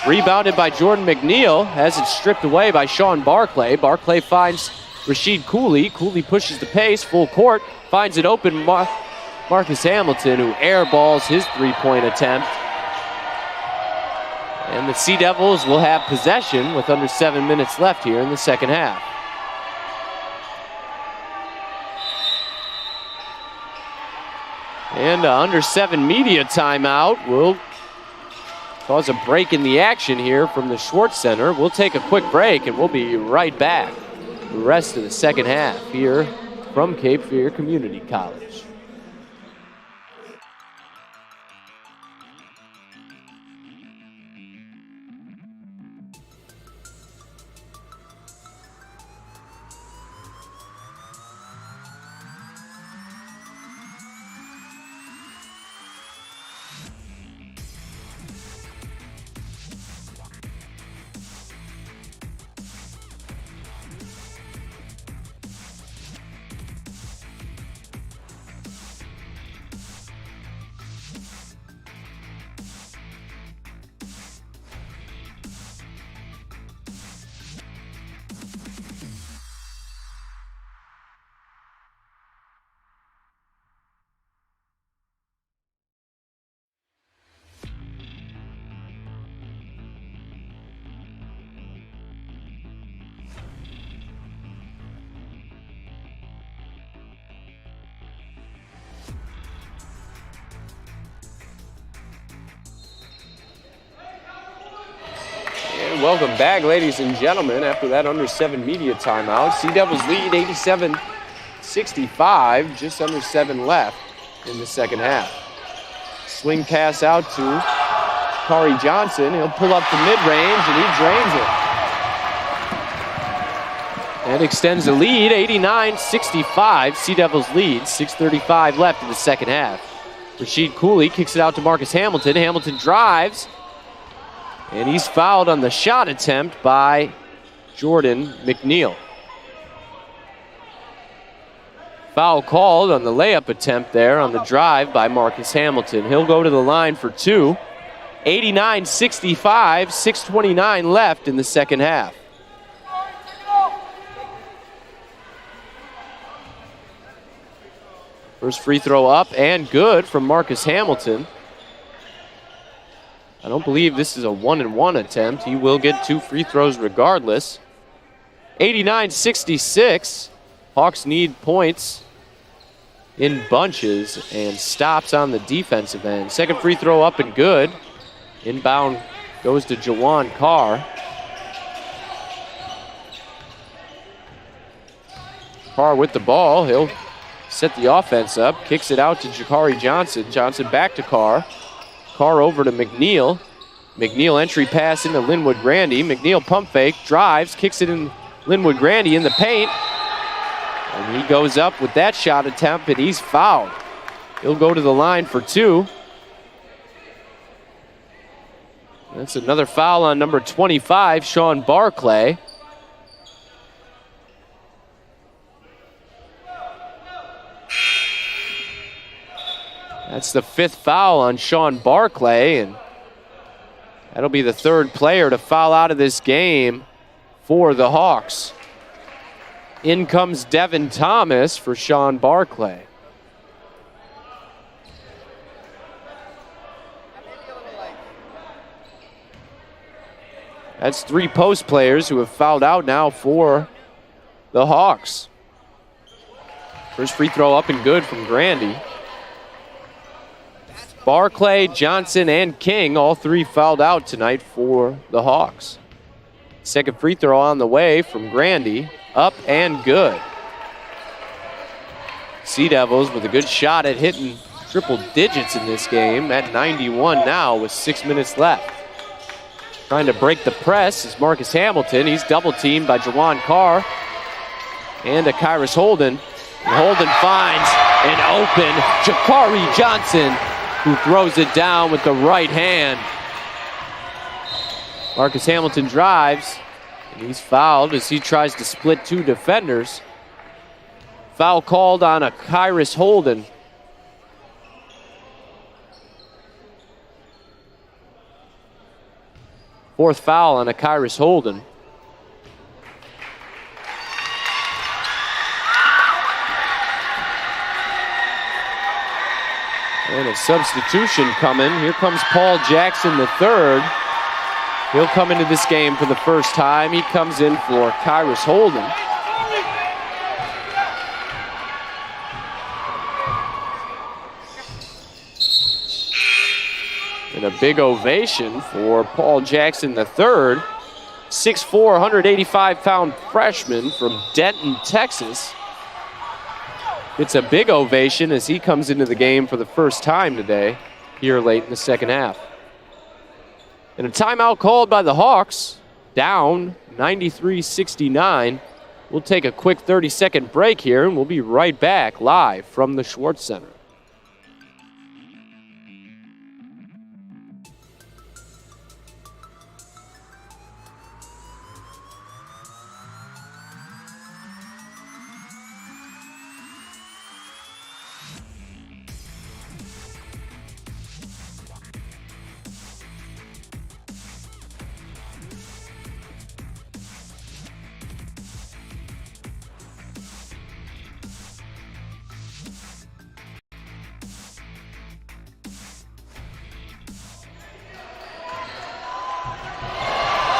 Rebounded by Jordan McNeil. Has it stripped away by Sean Barclay. Barclay finds Rasheed Cooley. Cooley pushes the pace, full court. Finds it open, Marcus Hamilton, who airballs his three-point attempt. And the Sea Devils will have possession with under 7 minutes left here in the second half. And under 7 media timeout will cause a break in the action here from the Schwartz Center. We'll take a quick break and we'll be right back. The rest of the second half here from Cape Fear Community College. welcome back, ladies and gentlemen, after that under 7 media timeout. Sea Devils lead 87-65, just under 7 left in the second half. Swing pass out to Kari Johnson. He'll pull up the mid-range, and he drains it. That extends the lead, 89-65. Sea Devils lead, 6:35 left in the second half. Rasheed Cooley kicks it out to Marcus Hamilton. Hamilton drives, and he's fouled on the shot attempt by Jordan McNeil. Foul called on the layup attempt there on the drive by Marcus Hamilton. He'll go to the line for two. 89-65, 6:29 left in the second half. First free throw up and good from Marcus Hamilton. I don't believe this is a 1-and-1 attempt. He will get 2 free throws regardless. 89-66. Hawks need points in bunches and stops on the defensive end. Second free throw up and good. Inbound goes to Jawan Carr. Carr with the ball. He'll set the offense up. Kicks it out to Jakari Johnson. Johnson back to Carr. Carr over to McNeil. McNeil entry pass into Linwood Grandy. McNeil pump fake, drives, kicks it in Linwood Grandy in the paint. And he goes up with that shot attempt, and he's fouled. He'll go to the line for 2. That's another foul on number 25, Sean Barclay. That's the 5th foul on Sean Barclay, and that'll be the 3rd player to foul out of this game for the Hawks. In comes Devin Thomas for Sean Barclay. That's 3 post players who have fouled out now for the Hawks. First free throw up and good from Grandy. Barclay, Johnson, and King, all 3 fouled out tonight for the Hawks. Second free throw on the way from Grandy, up and good. Sea Devils with a good shot at hitting triple digits in this game at 91 now with 6 minutes left. Trying to break the press is Marcus Hamilton. He's double teamed by Jawan Carr and a Kyrus Holden. And Holden finds an open Jakari Johnson, who throws it down with the right hand. Marcus Hamilton drives, and he's fouled as he tries to split 2 defenders. Foul called on a Kyrus Holden. Fourth foul on a Kyrus Holden. And a substitution coming. Here comes Paul Jackson III. He'll come into this game for the first time. He comes in for Kyrus Holden. And a big ovation for Paul Jackson III. 6'4", 185-pound freshman from Denton, Texas. It's a big ovation as he comes into the game for the first time today, here late in the second half. And a timeout called by the Hawks, down 93-69. We'll take a quick 30-second break here, and we'll be right back live from the Schwartz Center.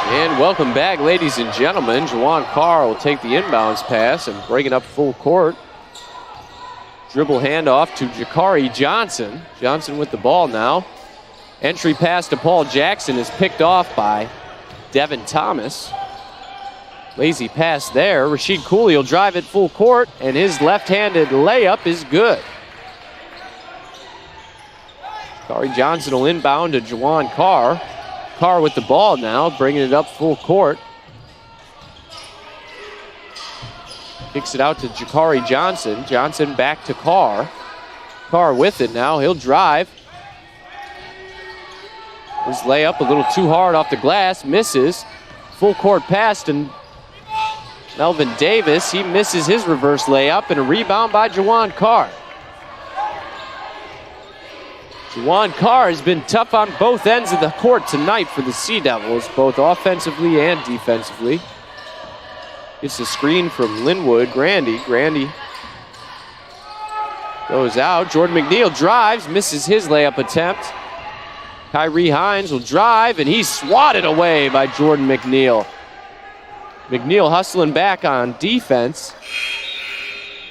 And welcome back, ladies and gentlemen. Jawan Carr will take the inbounds pass and bring it up full court. Dribble handoff to Jakari Johnson. Johnson with the ball now. Entry pass to Paul Jackson is picked off by Devin Thomas. Lazy pass there. Rashid Cooley will drive it full court, and his left-handed layup is good. Kari Johnson will inbound to Juwan Carr. Carr with the ball now, bringing it up full court. Kicks it out to Jakari Johnson. Johnson back to Carr. Carr with it now. He'll drive. His layup a little too hard off the glass. Misses. Full court pass to Melvin Davis. He misses his reverse layup, and a rebound by Juwan Carr. Juwan Carr has been tough on both ends of the court tonight for the Sea Devils, both offensively and defensively. Gets a screen from Linwood. Grandy goes out. Jordan McNeil drives, misses his layup attempt. Kyrie Hines will drive, and he's swatted away by Jordan McNeil. McNeil hustling back on defense.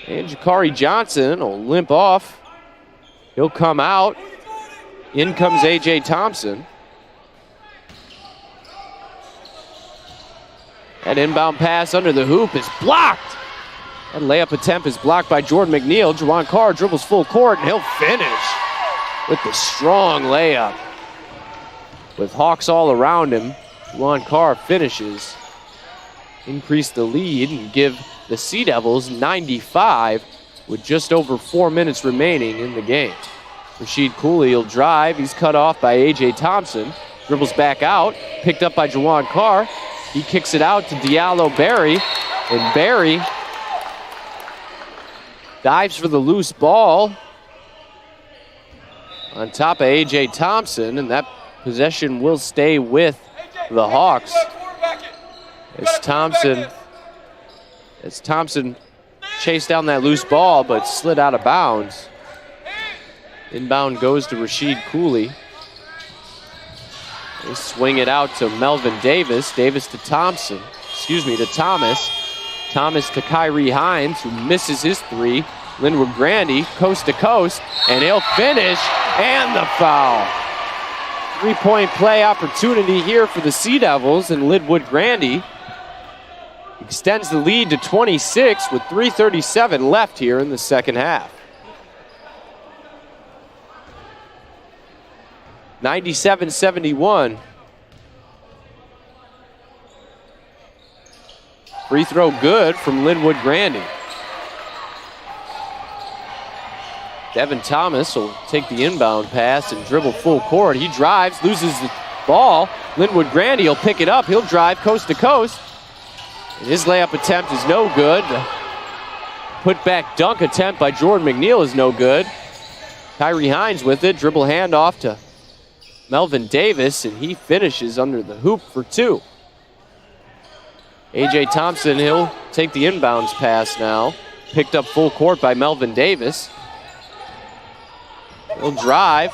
And Jakari Johnson will limp off. He'll come out. In comes A.J. Thompson. That inbound pass under the hoop is blocked. That layup attempt is blocked by Jordan McNeil. Juwan Carr dribbles full court, and he'll finish with the strong layup. With Hawks all around him, Juwan Carr finishes. Increase the lead and give the Sea Devils 95 with just over 4 minutes remaining in the game. Rashid Cooley will drive. He's cut off by A.J. Thompson. Dribbles back out. Picked up by Juwan Carr. He kicks it out to Diallo Berry. And Berry dives for the loose ball on top of A.J. Thompson. And that possession will stay with the Hawks. As Thompson chased down that loose ball but slid out of bounds. Inbound goes to Rashid Cooley. They swing it out to Melvin Davis. Davis to Thomas. Thomas to Kyrie Hines, who misses his three. Linwood Grandy, coast to coast, and he'll finish, and the foul. 3-point play opportunity here for the Sea Devils, and Linwood Grandy extends the lead to 26 with 3:37 left here in the second half. 97-71. Free throw good from Linwood Grandy. Devin Thomas will take the inbound pass and dribble full court. He drives, loses the ball. Linwood Grandy will pick it up. He'll drive coast to coast. And his layup attempt is no good. The put-back dunk attempt by Jordan McNeil is no good. Kyrie Hines with it. Dribble handoff to Melvin Davis, and he finishes under the hoop for two. A.J. Thompson, he'll take the inbounds pass now. Picked up full court by Melvin Davis. He'll drive.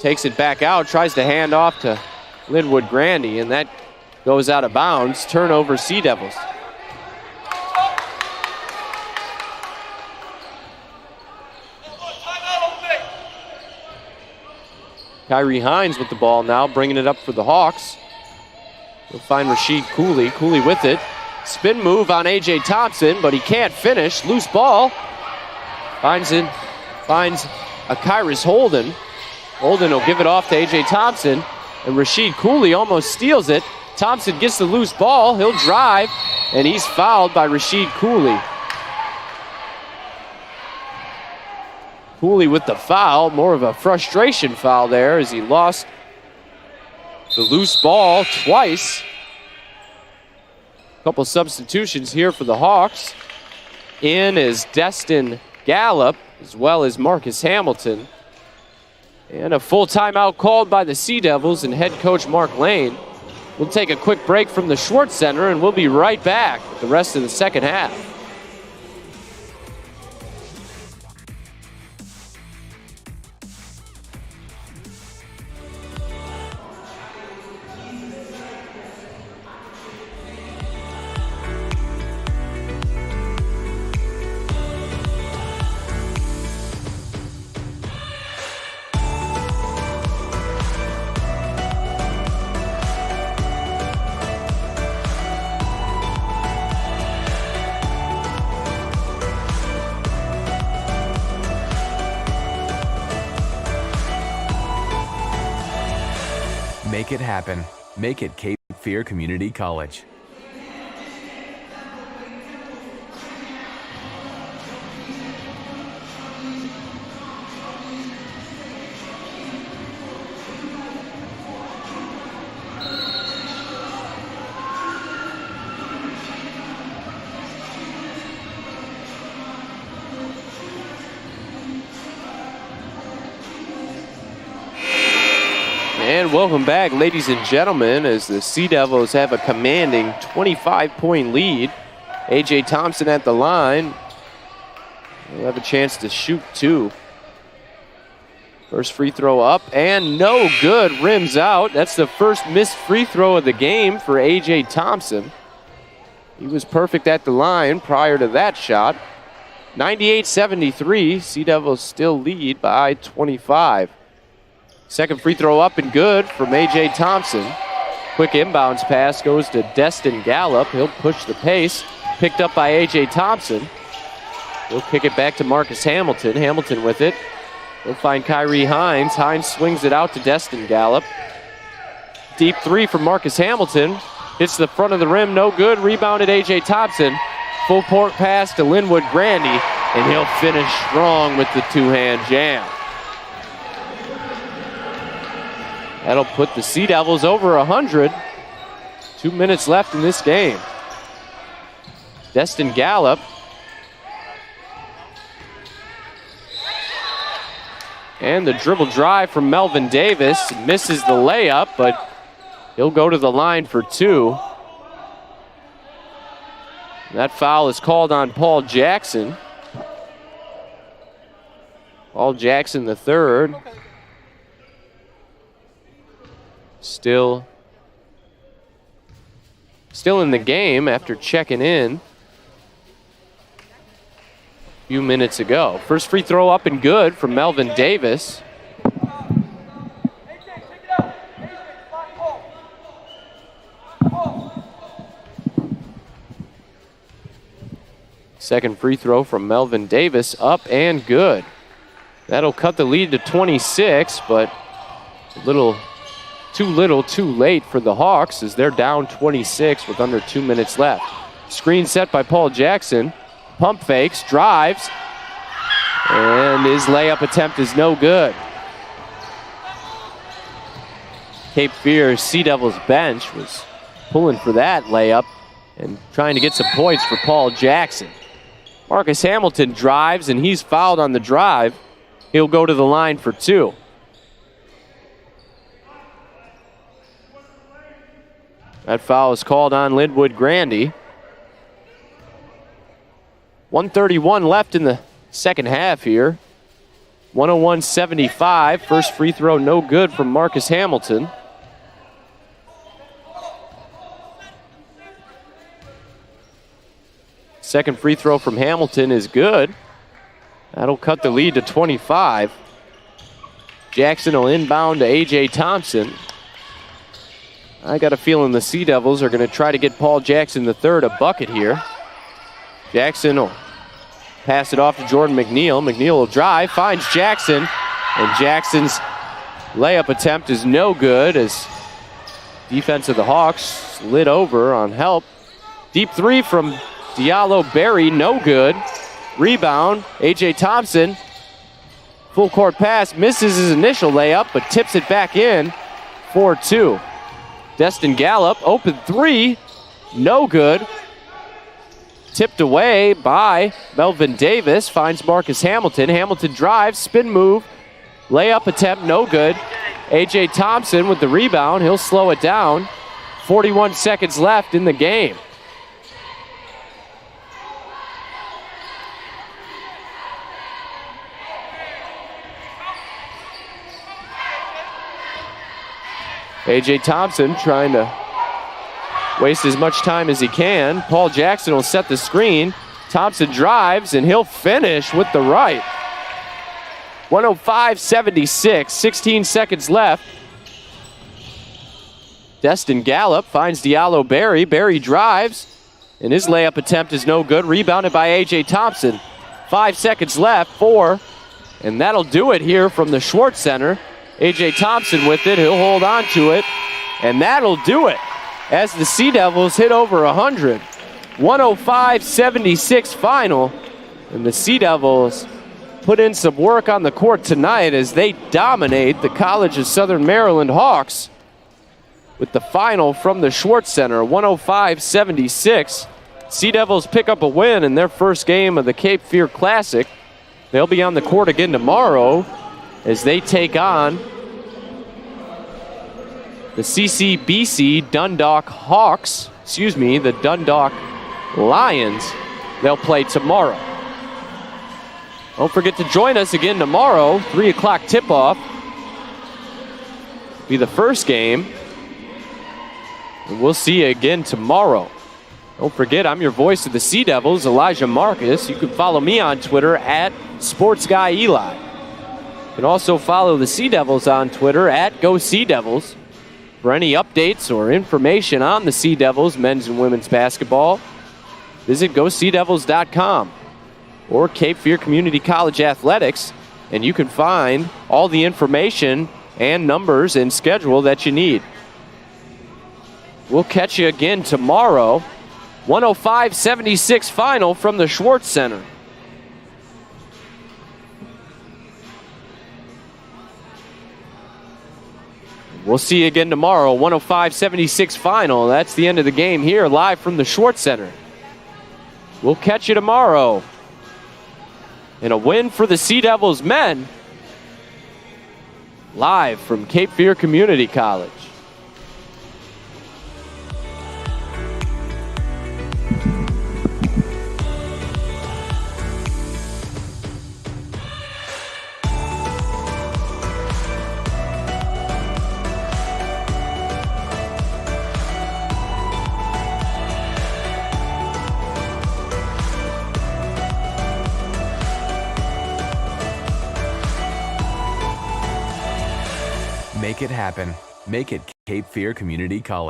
Takes it back out, tries to hand off to Linwood Grandy, and that goes out of bounds. Turnover, Sea Devils. Kyrie Hines with the ball now, bringing it up for the Hawks. He'll find Rashid Cooley. Cooley with it. Spin move on A.J. Thompson, but he can't finish. Loose ball. Finds a Kyrus Holden. Holden will give it off to A.J. Thompson, and Rashid Cooley almost steals it. Thompson gets the loose ball. He'll drive, and he's fouled by Rashid Cooley. Cooley with the foul, more of a frustration foul there as he lost the loose ball twice. A couple substitutions here for the Hawks. In is Destin Gallup as well as Marcus Hamilton. And a full timeout called by the Sea Devils and head coach Mark Lane. We'll take a quick break from the Schwartz Center and we'll be right back with the rest of the second half. Make it happen. Make it Cape Fear Community College. And welcome back, ladies and gentlemen, as the Sea Devils have a commanding 25-point lead. A.J. Thompson at the line. They'll have a chance to shoot two. First free throw up and no good, rims out. That's the first missed free throw of the game for A.J. Thompson. He was perfect at the line prior to that shot. 98-73, Sea Devils still lead by 25. Second free throw up and good from A.J. Thompson. Quick inbounds pass goes to Destin Gallup. He'll push the pace. Picked up by A.J. Thompson. He'll kick it back to Marcus Hamilton. Hamilton with it. He'll find Kyrie Hines. Hines swings it out to Destin Gallup. Deep three from Marcus Hamilton. Hits the front of the rim, no good. Rebounded A.J. Thompson. Full court pass to Linwood Grandy, and he'll finish strong with the two-hand jam. That'll put the Sea Devils over 100. 2 minutes left in this game. Destin Gallup. And the dribble drive from Melvin Davis. Misses the layup, but he'll go to the line for two. That foul is called on Paul Jackson. Paul Jackson the third. Still in the game after checking in a few minutes ago. First free throw up and good from Melvin Davis. Second free throw from Melvin Davis, up and good. That'll cut the lead to 26, but too little, too late for the Hawks as they're down 26 with under 2 minutes left. Screen set by Paul Jackson. Pump fakes, drives, and his layup attempt is no good. Cape Fear Sea Devils bench was pulling for that layup and trying to get some points for Paul Jackson. Marcus Hamilton drives, and he's fouled on the drive. He'll go to the line for two. That foul is called on Linwood Grandy. 1:31 left in the second half here. 101-75. First free throw no good from Marcus Hamilton. Second free throw from Hamilton is good. That'll cut the lead to 25. Jackson will inbound to A.J. Thompson. I got a feeling the Sea Devils are going to try to get Paul Jackson III a bucket here. Jackson will pass it off to Jordan McNeil. McNeil will drive, finds Jackson, and Jackson's layup attempt is no good as defense of the Hawks slid over on help. Deep three from Diallo Berry, no good. Rebound, A.J. Thompson. Full court pass, misses his initial layup, but tips it back in for two. Destin Gallup, open three, no good. Tipped away by Melvin Davis, finds Marcus Hamilton. Hamilton drives, spin move, layup attempt, no good. A.J. Thompson with the rebound, he'll slow it down. 41 seconds left in the game. A.J. Thompson trying to waste as much time as he can. Paul Jackson will set the screen. Thompson drives, and he'll finish with the right. 105-76, 16 seconds left. Destin Gallup finds Diallo Berry. Berry drives, and his layup attempt is no good. Rebounded by A.J. Thompson. 5 seconds left, 4, and that'll do it here from the Schwartz Center. A.J. Thompson with it. He'll hold on to it, and that'll do it as the Sea Devils hit over 100. 105-76 final, and the Sea Devils put in some work on the court tonight as they dominate the College of Southern Maryland Hawks with the final from the Schwartz Center, 105-76. Sea Devils pick up a win in their first game of the Cape Fear Classic. They'll be on the court again tomorrow as they take on the CCBC Dundalk Hawks, the Dundalk Lions. They'll play tomorrow. Don't forget to join us again tomorrow, 3 o'clock tip-off. Be the first game. And we'll see you again tomorrow. Don't forget, I'm your voice of the Sea Devils, Elijah Marcus. You can follow me on Twitter at SportsGuyEli. You can also follow the Sea Devils on Twitter at GoSeaDevils. For any updates or information on the Sea Devils men's and women's basketball, visit GoSeaDevils.com or Cape Fear Community College Athletics, and you can find all the information and numbers and schedule that you need. We'll catch you again tomorrow. 105-76 final from the Schwartz Center. We'll see you again tomorrow, 105-76 final. That's the end of the game here, live from the Schwartz Center. We'll catch you tomorrow. And a win for the Sea Devils men, live from Cape Fear Community College. Make it happen. Make it Cape Fear Community College.